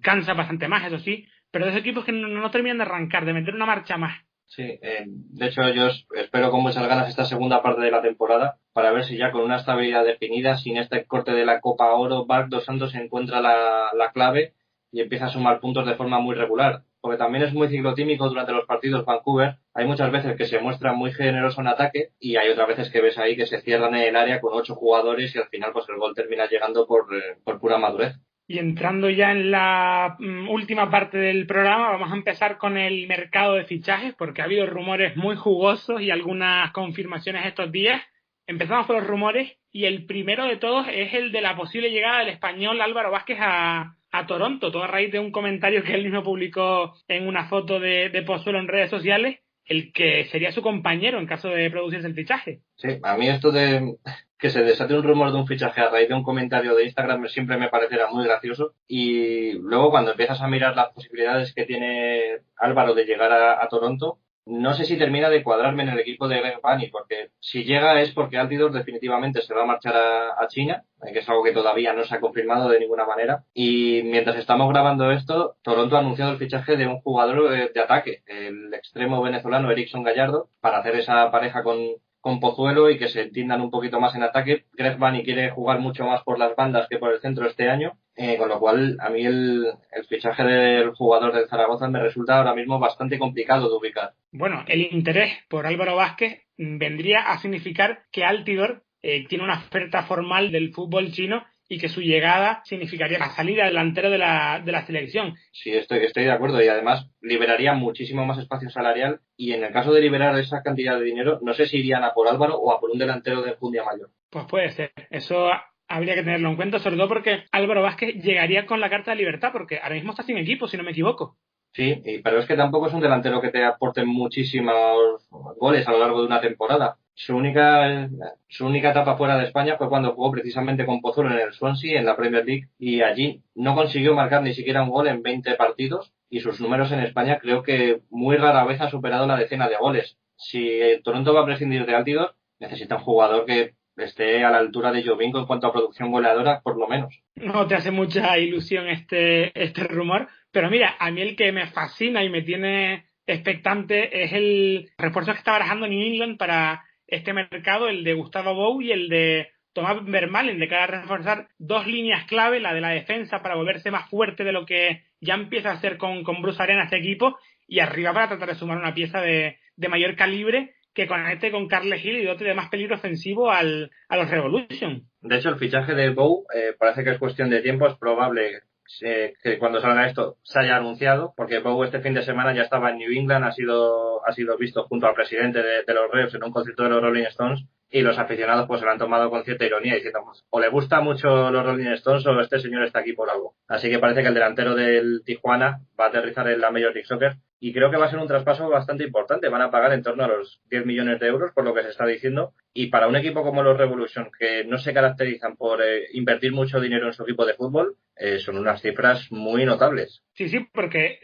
Kansas bastante más, eso sí, pero dos equipos que no terminan de arrancar, de meter una marcha más. Sí, de hecho yo espero con muchas ganas esta segunda parte de la temporada para ver si ya con una estabilidad definida, sin este corte de la Copa Oro, Marc Dos Santos encuentra la clave y empieza a sumar puntos de forma muy regular. Porque también es muy ciclotímico durante los partidos Vancouver. Hay muchas veces que se muestra muy generoso en ataque y hay otras veces que ves ahí que se cierran en el área con 8 jugadores y al final pues el gol termina llegando por pura madurez. Y entrando ya en la última parte del programa, vamos a empezar con el mercado de fichajes, porque ha habido rumores muy jugosos y algunas confirmaciones estos días. Empezamos por los rumores y el primero de todos es el de la posible llegada del español Álvaro Vázquez a Toronto, todo a raíz de un comentario que él mismo publicó en una foto de Pozuelo en redes sociales, el que sería su compañero en caso de producirse el fichaje. Sí, a mí esto de que se desate un rumor de un fichaje a raíz de un comentario de Instagram siempre me parecerá muy gracioso, y luego cuando empiezas a mirar las posibilidades que tiene Álvaro de llegar a Toronto, no sé si termina de cuadrarme en el equipo de Greg Vanney, porque si llega es porque Altidore definitivamente se va a marchar a China, que es algo que todavía no se ha confirmado de ninguna manera, y mientras estamos grabando esto, Toronto ha anunciado el fichaje de un jugador de ataque, el extremo venezolano Erickson Gallardo, para hacer esa pareja con Pozuelo y que se entiendan un poquito más en ataque. Greg Vanney quiere jugar mucho más por las bandas que por el centro este año, con lo cual a mí el fichaje del jugador del Zaragoza me resulta ahora mismo bastante complicado de ubicar. Bueno, el interés por Álvaro Vázquez vendría a significar que Altidore tiene una oferta formal del fútbol chino y que su llegada significaría la salida delantero de la selección. Sí, estoy de acuerdo, y además liberaría muchísimo más espacio salarial, y en el caso de liberar esa cantidad de dinero, no sé si irían a por Álvaro o a por un delantero de Enjundia Mayor. Pues puede ser, eso habría que tenerlo en cuenta, sobre todo porque Álvaro Vázquez llegaría con la carta de libertad, porque ahora mismo está sin equipo, si no me equivoco. Sí, pero es que tampoco es un delantero que te aporte muchísimos goles a lo largo de una temporada. Su única etapa fuera de España fue cuando jugó precisamente con Pozuelo en el Swansea, en la Premier League, y allí no consiguió marcar ni siquiera un gol en 20 partidos, y sus números en España creo que muy rara vez ha superado la decena de goles. Si Toronto va a prescindir de Altidore, necesita un jugador que esté a la altura de Jovinko en cuanto a producción goleadora, por lo menos. No te hace mucha ilusión este rumor, pero mira, a mí el que me fascina y me tiene expectante es el refuerzo que está barajando New England para este mercado, el de Gustavo Bou y el de Thomas Vermaelen, de cara a reforzar dos líneas clave, la de la defensa para volverse más fuerte de lo que ya empieza a hacer con Bruce Arena este equipo, y arriba para tratar de sumar una pieza de mayor calibre que conecte con Carles Gil y dote de más peligro ofensivo a los Revolution. De hecho, el fichaje de Bou parece que es cuestión de tiempo. Es probable que cuando salga esto se haya anunciado, porque Bou este fin de semana ya estaba en New England, ha sido visto junto al presidente de los Reos en un concierto de los Rolling Stones, y los aficionados pues se lo han tomado con cierta ironía, diciendo pues, o le gusta mucho los Rolling Stones o este señor está aquí por algo. Así que parece que el delantero del Tijuana va a aterrizar en la Major League Soccer, y creo que va a ser un traspaso bastante importante. Van a pagar en torno a los 10 millones de euros, por lo que se está diciendo, y para un equipo como los Revolution, que no se caracterizan por invertir mucho dinero en su equipo de fútbol, son unas cifras muy notables. Sí, porque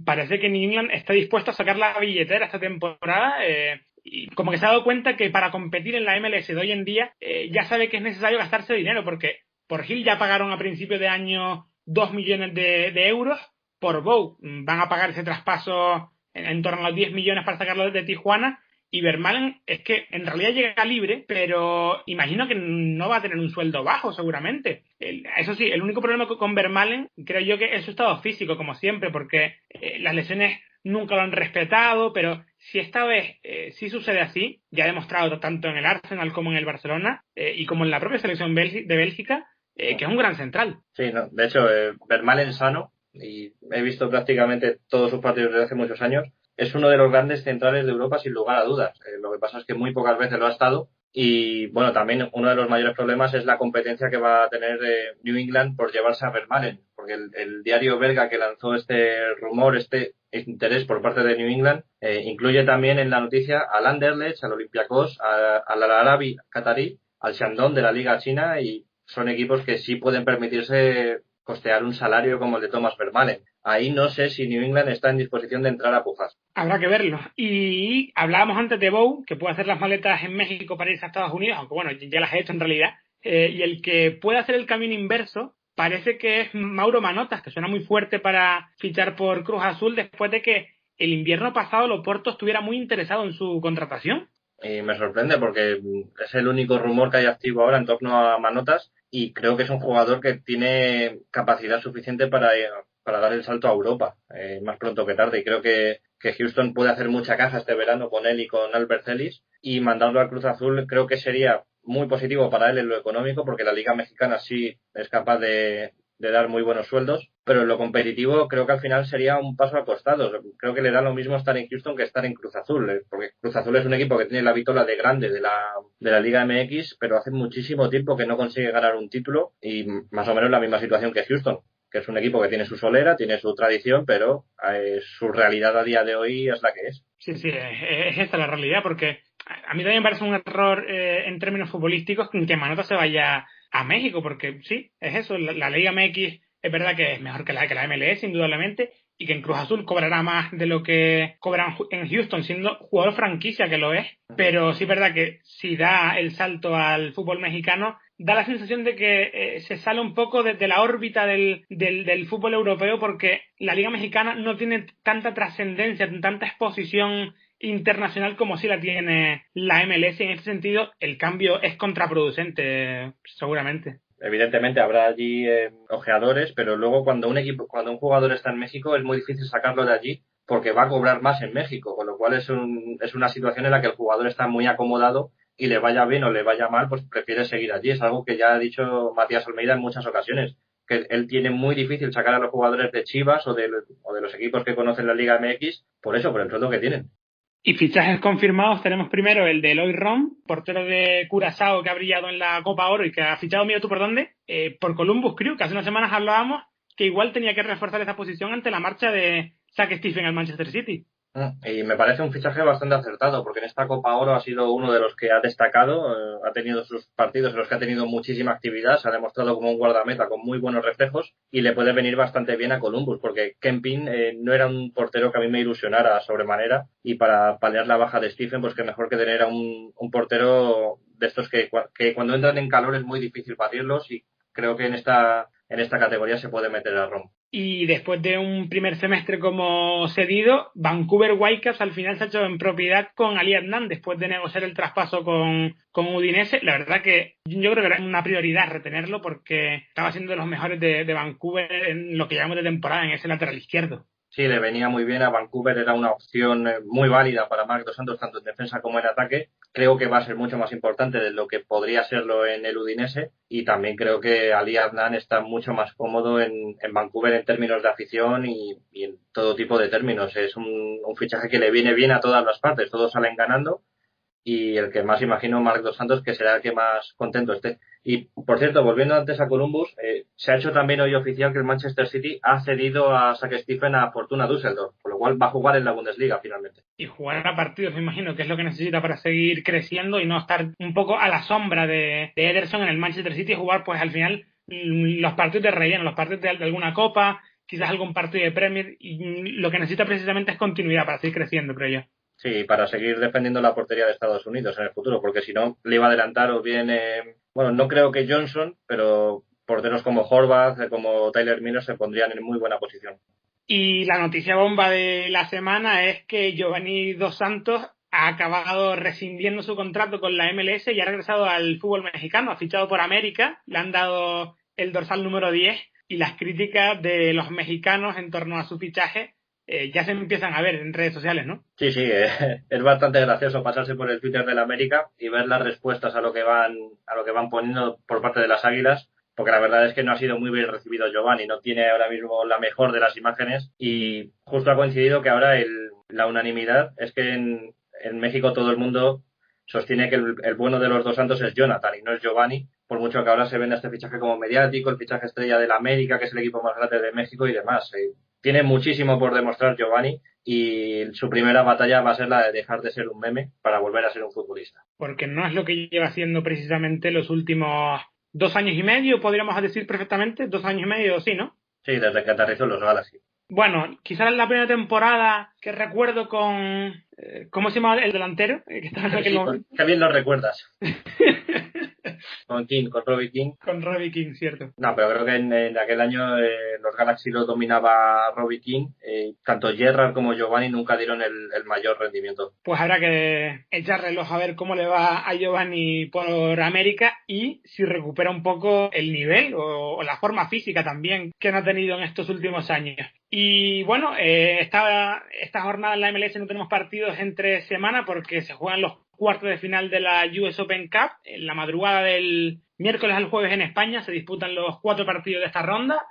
parece que New England está dispuesto a sacar la billetera esta temporada, y como que se ha dado cuenta que para competir en la MLS de hoy en día ya sabe que es necesario gastarse dinero, porque por Gil ya pagaron a principio de año 2 millones de euros, por Bou van a pagar ese traspaso en torno a los 10 millones para sacarlo de Tijuana, y Vermaelen es que en realidad llega libre, pero imagino que no va a tener un sueldo bajo seguramente. Eso sí, el único problema con Vermaelen creo yo que es su estado físico, como siempre, porque las lesiones nunca lo han respetado, pero si esta vez sí sucede así, ya ha demostrado tanto en el Arsenal como en el Barcelona, y como en la propia selección de Bélgica, que es un gran central. Sí, no, de hecho, Vermaelen sano, y he visto prácticamente todos sus partidos desde hace muchos años, es uno de los grandes centrales de Europa sin lugar a dudas. Lo que pasa es que muy pocas veces lo ha estado, y bueno, también uno de los mayores problemas es la competencia que va a tener New England por llevarse a Vermaelen, porque el diario belga que lanzó este rumor, este interés por parte de New England, incluye también en la noticia al Anderlecht, al Olympiacos, al Al-Arabi Qatarí, al Shandong de la Liga China, y son equipos que sí pueden permitirse costear un salario como el de Thomas Vermaelen. ahí no sé si New England está en disposición de entrar a pujas. Habrá que verlo. Y hablábamos antes de Bow, que puede hacer las maletas en México para irse a Estados Unidos, aunque bueno, ya las he hecho en realidad. Y el que puede hacer el camino inverso parece que es Mauro Manotas, que suena muy fuerte para fichar por Cruz Azul después de que el invierno pasado el Oporto estuviera muy interesado en su contratación. Y me sorprende porque es el único rumor que hay activo ahora en torno a Manotas y creo que es un jugador que tiene capacidad suficiente para dar el salto a Europa más pronto que tarde, y creo que Houston puede hacer mucha caja este verano con él y con Albert Ellis, y mandarlo al Cruz Azul creo que sería muy positivo para él en lo económico, porque la Liga Mexicana sí es capaz de dar muy buenos sueldos, pero en lo competitivo creo que al final sería un paso al costado. Creo que le da lo mismo estar en Houston que estar en Cruz Azul, porque Cruz Azul es un equipo que tiene la vitola de grande de la Liga MX, pero hace muchísimo tiempo que no consigue ganar un título, y más o menos la misma situación que Houston, que es un equipo que tiene su solera, tiene su tradición, pero su realidad a día de hoy es la que es. Sí, es esta la realidad, porque a mí también me parece un error en términos futbolísticos que Manotas se vaya a México, porque sí, es eso, la Liga MX es verdad que es mejor que la MLS, indudablemente, y que en Cruz Azul cobrará más de lo que cobran en Houston, siendo jugador franquicia que lo es, pero sí es verdad que si da el salto al fútbol mexicano, da la sensación de que se sale un poco de la órbita del fútbol europeo, porque la Liga Mexicana no tiene tanta trascendencia, tanta exposición internacional como sí la tiene la MLS, y en ese sentido el cambio es contraproducente, seguramente. Evidentemente habrá allí ojeadores, pero luego cuando un jugador está en México es muy difícil sacarlo de allí porque va a cobrar más en México, con lo cual es una situación en la que el jugador está muy acomodado y le vaya bien o le vaya mal, pues prefiere seguir allí. Es algo que ya ha dicho Matías Almeida en muchas ocasiones, que él tiene muy difícil sacar a los jugadores de Chivas o de los equipos que conocen la Liga MX por el sueldo que tienen. Y fichajes confirmados tenemos primero el de Eloy Rom, portero de Curazao que ha brillado en la Copa Oro y que ha fichado, mira tú por dónde, por Columbus Crew, que hace unas semanas hablábamos que igual tenía que reforzar esa posición ante la marcha de Zach Steffen al Manchester City. Y me parece un fichaje bastante acertado, porque en esta Copa Oro ha sido uno de los que ha destacado, ha tenido sus partidos en los que ha tenido muchísima actividad, se ha demostrado como un guardameta con muy buenos reflejos y le puede venir bastante bien a Columbus, porque Kempin no era un portero que a mí me ilusionara sobremanera, y para paliar la baja de Stephen, pues que mejor que tener a un portero de estos que cuando entran en calor es muy difícil batirlos, y creo que en esta categoría se puede meter a Rom. Y después de un primer semestre como cedido, Vancouver Whitecaps al final se ha hecho en propiedad con Ali Adnan después de negociar el traspaso con Udinese. La verdad que yo creo que era una prioridad retenerlo porque estaba siendo de los mejores de Vancouver en lo que llevamos de temporada en ese lateral izquierdo. Sí, le venía muy bien a Vancouver, era una opción muy válida para Marc Dos Santos, tanto en defensa como en ataque. Creo que va a ser mucho más importante de lo que podría serlo en el Udinese, y también creo que Ali Adnan está mucho más cómodo en Vancouver en términos de afición y en todo tipo de términos. Es un fichaje que le viene bien a todas las partes, todos salen ganando, y el que más imagino, Marc Dos Santos, que será el que más contento esté. Y, por cierto, volviendo antes a Columbus, se ha hecho también hoy oficial que el Manchester City ha cedido a Zach Steffen a Fortuna Düsseldorf, por lo cual va a jugar en la Bundesliga finalmente. Y jugar a partidos, me imagino, que es lo que necesita para seguir creciendo y no estar un poco a la sombra de Ederson en el Manchester City, y jugar pues al final los partidos de relleno, los partidos de alguna copa, quizás algún partido de Premier, y lo que necesita precisamente es continuidad para seguir creciendo, creo yo. Sí, para seguir defendiendo la portería de Estados Unidos en el futuro, porque si no, le iba a adelantar o bien, no creo que Johnson, pero porteros como Horvath, como Tyler Miller se pondrían en muy buena posición. Y la noticia bomba de la semana es que Giovanni Dos Santos ha acabado rescindiendo su contrato con la MLS y ha regresado al fútbol mexicano, ha fichado por América, le han dado el dorsal número 10, y las críticas de los mexicanos en torno a su fichaje ya se empiezan a ver en redes sociales, ¿no? Sí, es bastante gracioso pasarse por el Twitter del América y ver las respuestas a lo que van poniendo por parte de las Águilas, porque la verdad es que no ha sido muy bien recibido Giovanni, no tiene ahora mismo la mejor de las imágenes, y justo ha coincidido que ahora la unanimidad es que en México todo el mundo sostiene que el bueno de los Dos Santos es Jonathan y no es Giovanni, por mucho que ahora se venda este fichaje como mediático, el fichaje estrella del América, que es el equipo más grande de México y demás. Tiene muchísimo por demostrar Giovanni, y su primera batalla va a ser la de dejar de ser un meme para volver a ser un futbolista. Porque no es lo que lleva haciendo precisamente los últimos 2 años y medio, podríamos decir perfectamente, 2 años y medio, sí, ¿no? Sí, desde que aterrizó en los Galaxy. Bueno, quizás la primera temporada que recuerdo con... ¿cómo se llama el delantero? Que estaba en aquel momento. Qué bien lo recuerdas. Con Robbie King. Con Robbie King, cierto. No, pero creo que en aquel año los Galaxy los dominaba Robbie King. Tanto Gerrard como Giovanni nunca dieron el mayor rendimiento. Pues habrá que echarle el ojo a ver cómo le va a Giovanni por América y si recupera un poco el nivel o la forma física también que no ha tenido en estos últimos años. Y bueno, esta jornada en la MLS no tenemos partidos entre semana porque se juegan los cuartos de final de la US Open Cup. En la madrugada del miércoles al jueves en España se disputan los 4 partidos de esta ronda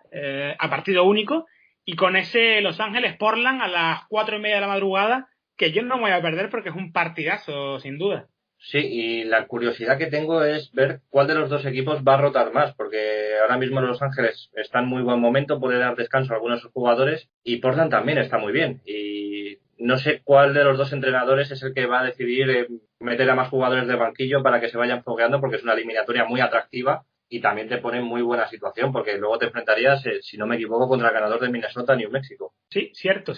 a partido único, y con ese Los Ángeles-Portland a las 4:30 de la madrugada, que yo no me voy a perder porque es un partidazo sin duda. Sí, y la curiosidad que tengo es ver cuál de los dos equipos va a rotar más, porque ahora mismo Los Ángeles está en muy buen momento, puede dar descanso a algunos jugadores, y Portland también está muy bien. Y no sé cuál de los dos entrenadores es el que va a decidir meter a más jugadores de banquillo para que se vayan fogueando, porque es una eliminatoria muy atractiva y también te pone en muy buena situación, porque luego te enfrentarías, si no me equivoco, contra el ganador de Minnesota, New Mexico. Sí, cierto.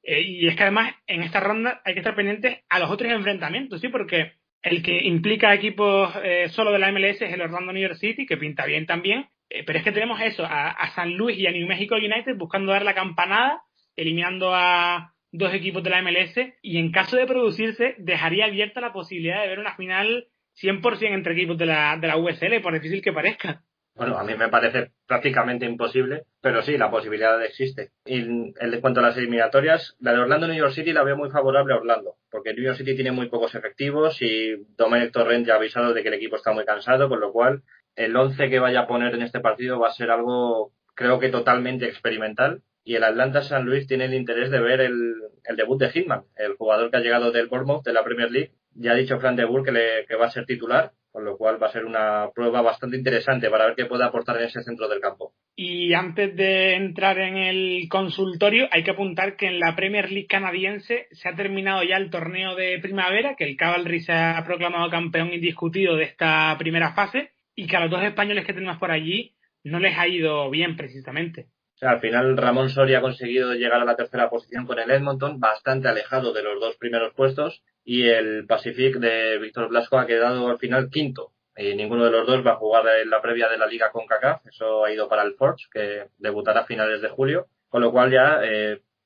Y es que además en esta ronda hay que estar pendientes a los otros enfrentamientos, sí, porque el que implica equipos solo de la MLS es el Orlando New York City, que pinta bien también, pero es que tenemos eso, a San Luis y a New Mexico United buscando dar la campanada, eliminando a 2 equipos de la MLS, y en caso de producirse dejaría abierta la posibilidad de ver una final 100% entre equipos de la USL, por difícil que parezca. Bueno, a mí me parece prácticamente imposible, pero sí, la posibilidad existe. Y en cuanto a las eliminatorias, la de Orlando-New York City la veo muy favorable a Orlando, porque New York City tiene muy pocos efectivos y Domènec Torrent ya ha avisado de que el equipo está muy cansado, con lo cual el 11 que vaya a poner en este partido va a ser algo, creo que totalmente experimental. Y el Atlanta-San Luis tiene el interés de ver el debut de Hitman, el jugador que ha llegado del Bournemouth de la Premier League. Ya ha dicho Frank de Boer que va a ser titular, con lo cual va a ser una prueba bastante interesante para ver qué puede aportar en ese centro del campo. Y antes de entrar en el consultorio, hay que apuntar que en la Premier League canadiense se ha terminado ya el torneo de primavera, que el Cavalry se ha proclamado campeón indiscutido de esta primera fase, y que a los 2 españoles que tenemos por allí no les ha ido bien precisamente. O sea, al final Ramón Soria ha conseguido llegar a la 3ª posición con el Edmonton, bastante alejado de los 2 primeros puestos, y el Pacific de Víctor Blasco ha quedado al final 5º. Y ninguno de los dos va a jugar en la previa de la Liga CONCACAF, eso ha ido para el Forge, que debutará a finales de julio, con lo cual ya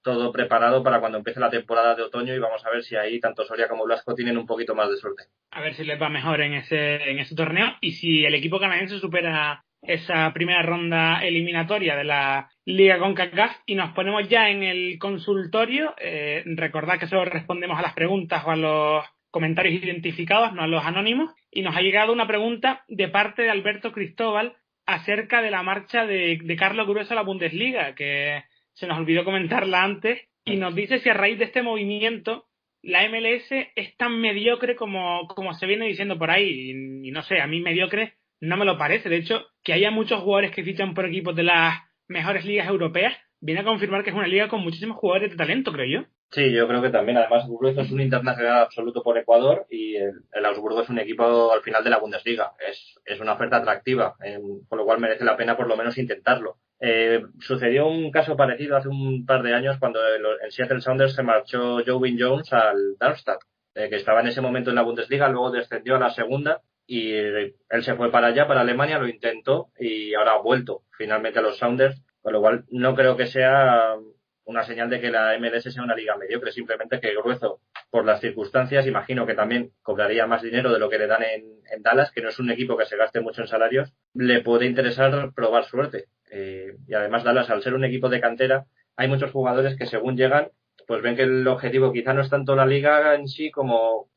todo preparado para cuando empiece la temporada de otoño, y vamos a ver si ahí tanto Soria como Blasco tienen un poquito más de suerte. A ver si les va mejor en ese torneo, y si el equipo canadiense supera esa primera ronda eliminatoria de la Liga CONCACAF. Y nos ponemos ya en el consultorio. Recordad que solo respondemos a las preguntas o a los comentarios identificados, no a los anónimos, y nos ha llegado una pregunta de parte de Alberto Cristóbal acerca de la marcha de Carlos Grueso a la Bundesliga, que se nos olvidó comentarla antes, y nos dice si a raíz de este movimiento la MLS es tan mediocre como se viene diciendo por ahí. Y no sé, a mí mediocre no me lo parece. De hecho, que haya muchos jugadores que fichan por equipos de las mejores ligas europeas viene a confirmar que es una liga con muchísimos jugadores de talento, creo yo. Sí, yo creo que también. Además, Gruezo es un internacional absoluto por Ecuador, y el Augsburgo es un equipo al final de la Bundesliga. Es una oferta atractiva, con lo cual merece la pena por lo menos intentarlo. Sucedió un caso parecido hace un par de años cuando en Seattle Sounders se marchó Joe Jones al Darmstadt, que estaba en ese momento en la Bundesliga, luego descendió a la segunda, y él se fue para allá, para Alemania, lo intentó y ahora ha vuelto finalmente a los Sounders, con lo cual no creo que sea una señal de que la MLS sea una liga mediocre, simplemente que Gruezo, por las circunstancias, imagino que también cobraría más dinero de lo que le dan en Dallas, que no es un equipo que se gaste mucho en salarios, le puede interesar probar suerte. Y además Dallas, al ser un equipo de cantera, hay muchos jugadores que según llegan, pues ven que el objetivo quizá no es tanto la liga en sí como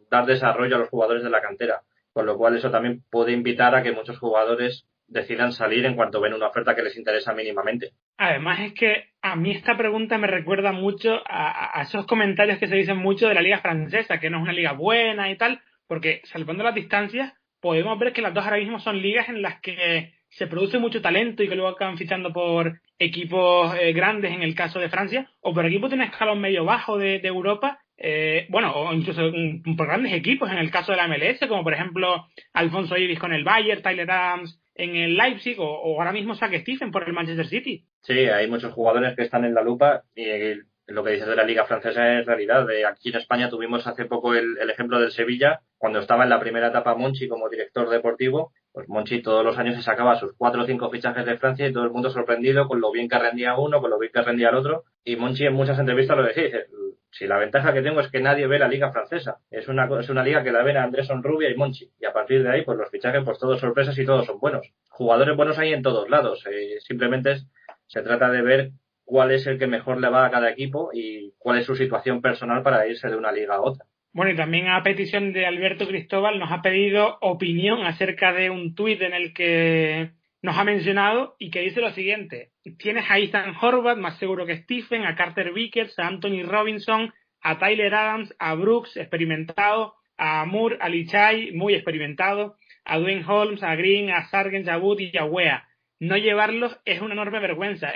dar desarrollo a los jugadores de la cantera, con lo cual eso también puede invitar a que muchos jugadores decidan salir en cuanto ven una oferta que les interesa mínimamente. Además es que a mí esta pregunta me recuerda mucho a esos comentarios que se dicen mucho de la liga francesa, que no es una liga buena y tal, porque salvando las distancias podemos ver que las dos ahora mismo son ligas en las que se produce mucho talento y que luego acaban fichando por equipos grandes en el caso de Francia, o por equipos de un escalón medio bajo de Europa, o incluso por grandes equipos en el caso de la MLS, como por ejemplo Alfonso Ibis con el Bayern, Tyler Adams en el Leipzig o ahora mismo Zack Steffen por el Manchester City. Sí, hay muchos jugadores que están en la lupa y lo que dices de la Liga Francesa es realidad. Aquí en España tuvimos hace poco el ejemplo del Sevilla, cuando estaba en la primera etapa Monchi como director deportivo. Pues Monchi todos los años se sacaba sus 4 o 5 fichajes de Francia y todo el mundo sorprendido con lo bien que rendía uno, con lo bien que rendía el otro. Y Monchi en muchas entrevistas lo decía, dice, si la ventaja que tengo es que nadie ve la Liga Francesa. Es una liga que la ven a Andrés Onrubia y Monchi. Y a partir de ahí, pues los fichajes, pues todos sorpresas y todos son buenos. Jugadores buenos hay en todos lados. Simplemente se trata de ver cuál es el que mejor le va a cada equipo y cuál es su situación personal para irse de una liga a otra. Bueno, y también a petición de Alberto Cristóbal nos ha pedido opinión acerca de un tuit en el que nos ha mencionado y que dice lo siguiente: tienes a Ethan Horvath, más seguro que Stephen, a Carter Vickers, a Anthony Robinson, a Tyler Adams, a Brooks, experimentado, a Moore, a Lichai, muy experimentado, a Dwayne Holmes, a Green, a Sargent, a Wood y a Wea. No llevarlos es una enorme vergüenza.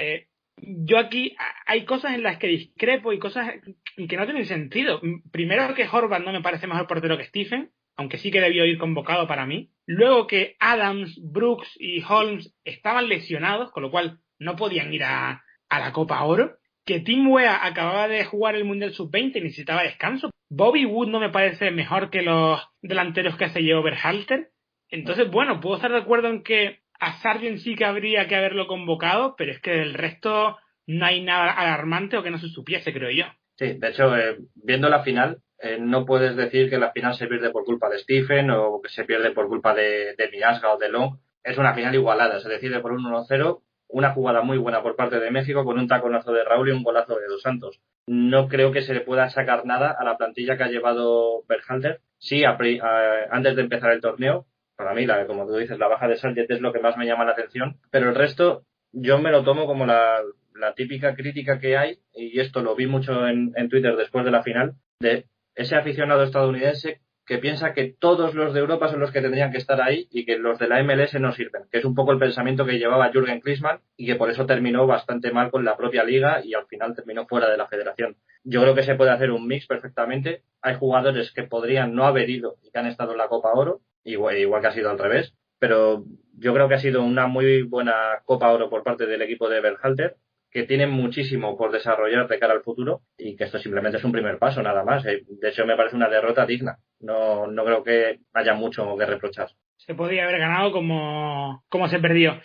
Yo aquí hay cosas en las que discrepo y cosas que no tienen sentido. Primero, que Horvath no me parece mejor portero que Stephen, aunque sí que debió ir convocado para mí. Luego, que Adams, Brooks y Holmes estaban lesionados, con lo cual no podían ir a la Copa Oro. Que Tim Weah acababa de jugar el Mundial Sub-20 y necesitaba descanso. Bobby Wood no me parece mejor que los delanteros que se llevó Berhalter. Entonces, bueno, puedo estar de acuerdo en que a Sargent sí que habría que haberlo convocado, pero es que del resto no hay nada alarmante o que no se supiese, creo yo. Sí, de hecho, viendo la final, no puedes decir que la final se pierde por culpa de Stephen o que se pierde por culpa de Miasga o de Long. Es una final igualada, se decide por un 1-0, una jugada muy buena por parte de México con un taconazo de Raúl y un golazo de Dos Santos. No creo que se le pueda sacar nada a la plantilla que ha llevado Berhalter. Sí, antes de empezar el torneo, para mí, como tú dices, la baja de Sargent es lo que más me llama la atención, pero el resto yo me lo tomo como la típica crítica que hay, y esto lo vi mucho en Twitter después de la final, de ese aficionado estadounidense que piensa que todos los de Europa son los que tendrían que estar ahí y que los de la MLS no sirven, que es un poco el pensamiento que llevaba Jürgen Klinsmann y que por eso terminó bastante mal con la propia liga y al final terminó fuera de la federación. Yo creo que se puede hacer un mix perfectamente. Hay jugadores que podrían no haber ido y que han estado en la Copa Oro, igual que ha sido al revés, pero yo creo que ha sido una muy buena Copa Oro por parte del equipo de Berhalter, que tiene muchísimo por desarrollar de cara al futuro y que esto simplemente es un primer paso, nada más. De hecho, me parece una derrota digna. No creo que haya mucho que reprochar. Se podía haber ganado como se perdió.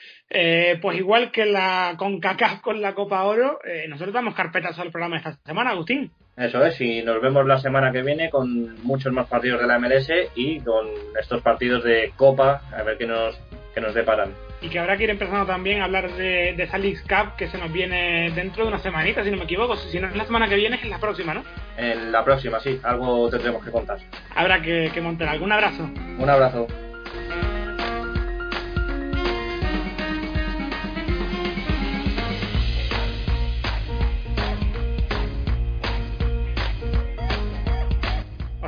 Pues igual que la CONCACAF con la Copa Oro, nosotros damos carpetazo al programa esta semana, Agustín. Eso es, y nos vemos la semana que viene con muchos más partidos de la MLS y con estos partidos de Copa, a ver qué nos deparan. Y que habrá que ir empezando también a hablar de esa Leagues Cup que se nos viene dentro de una semanita, si no me equivoco. Si no es la semana que viene, es la próxima, ¿no? En la próxima, sí, algo tendremos que contar. Habrá que montar algo. Un abrazo. Un abrazo.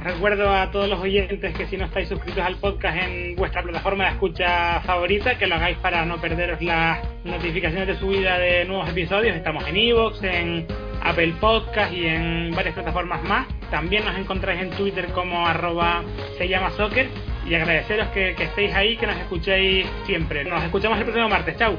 Recuerdo a todos los oyentes que si no estáis suscritos al podcast en vuestra plataforma de escucha favorita, que lo hagáis para no perderos las notificaciones de subida de nuevos episodios. Estamos en iVoox, en Apple Podcast y en varias plataformas más. También nos encontráis en Twitter como @seyama_soccer y agradeceros que estéis ahí, que nos escuchéis siempre. Nos escuchamos el próximo martes. Chao.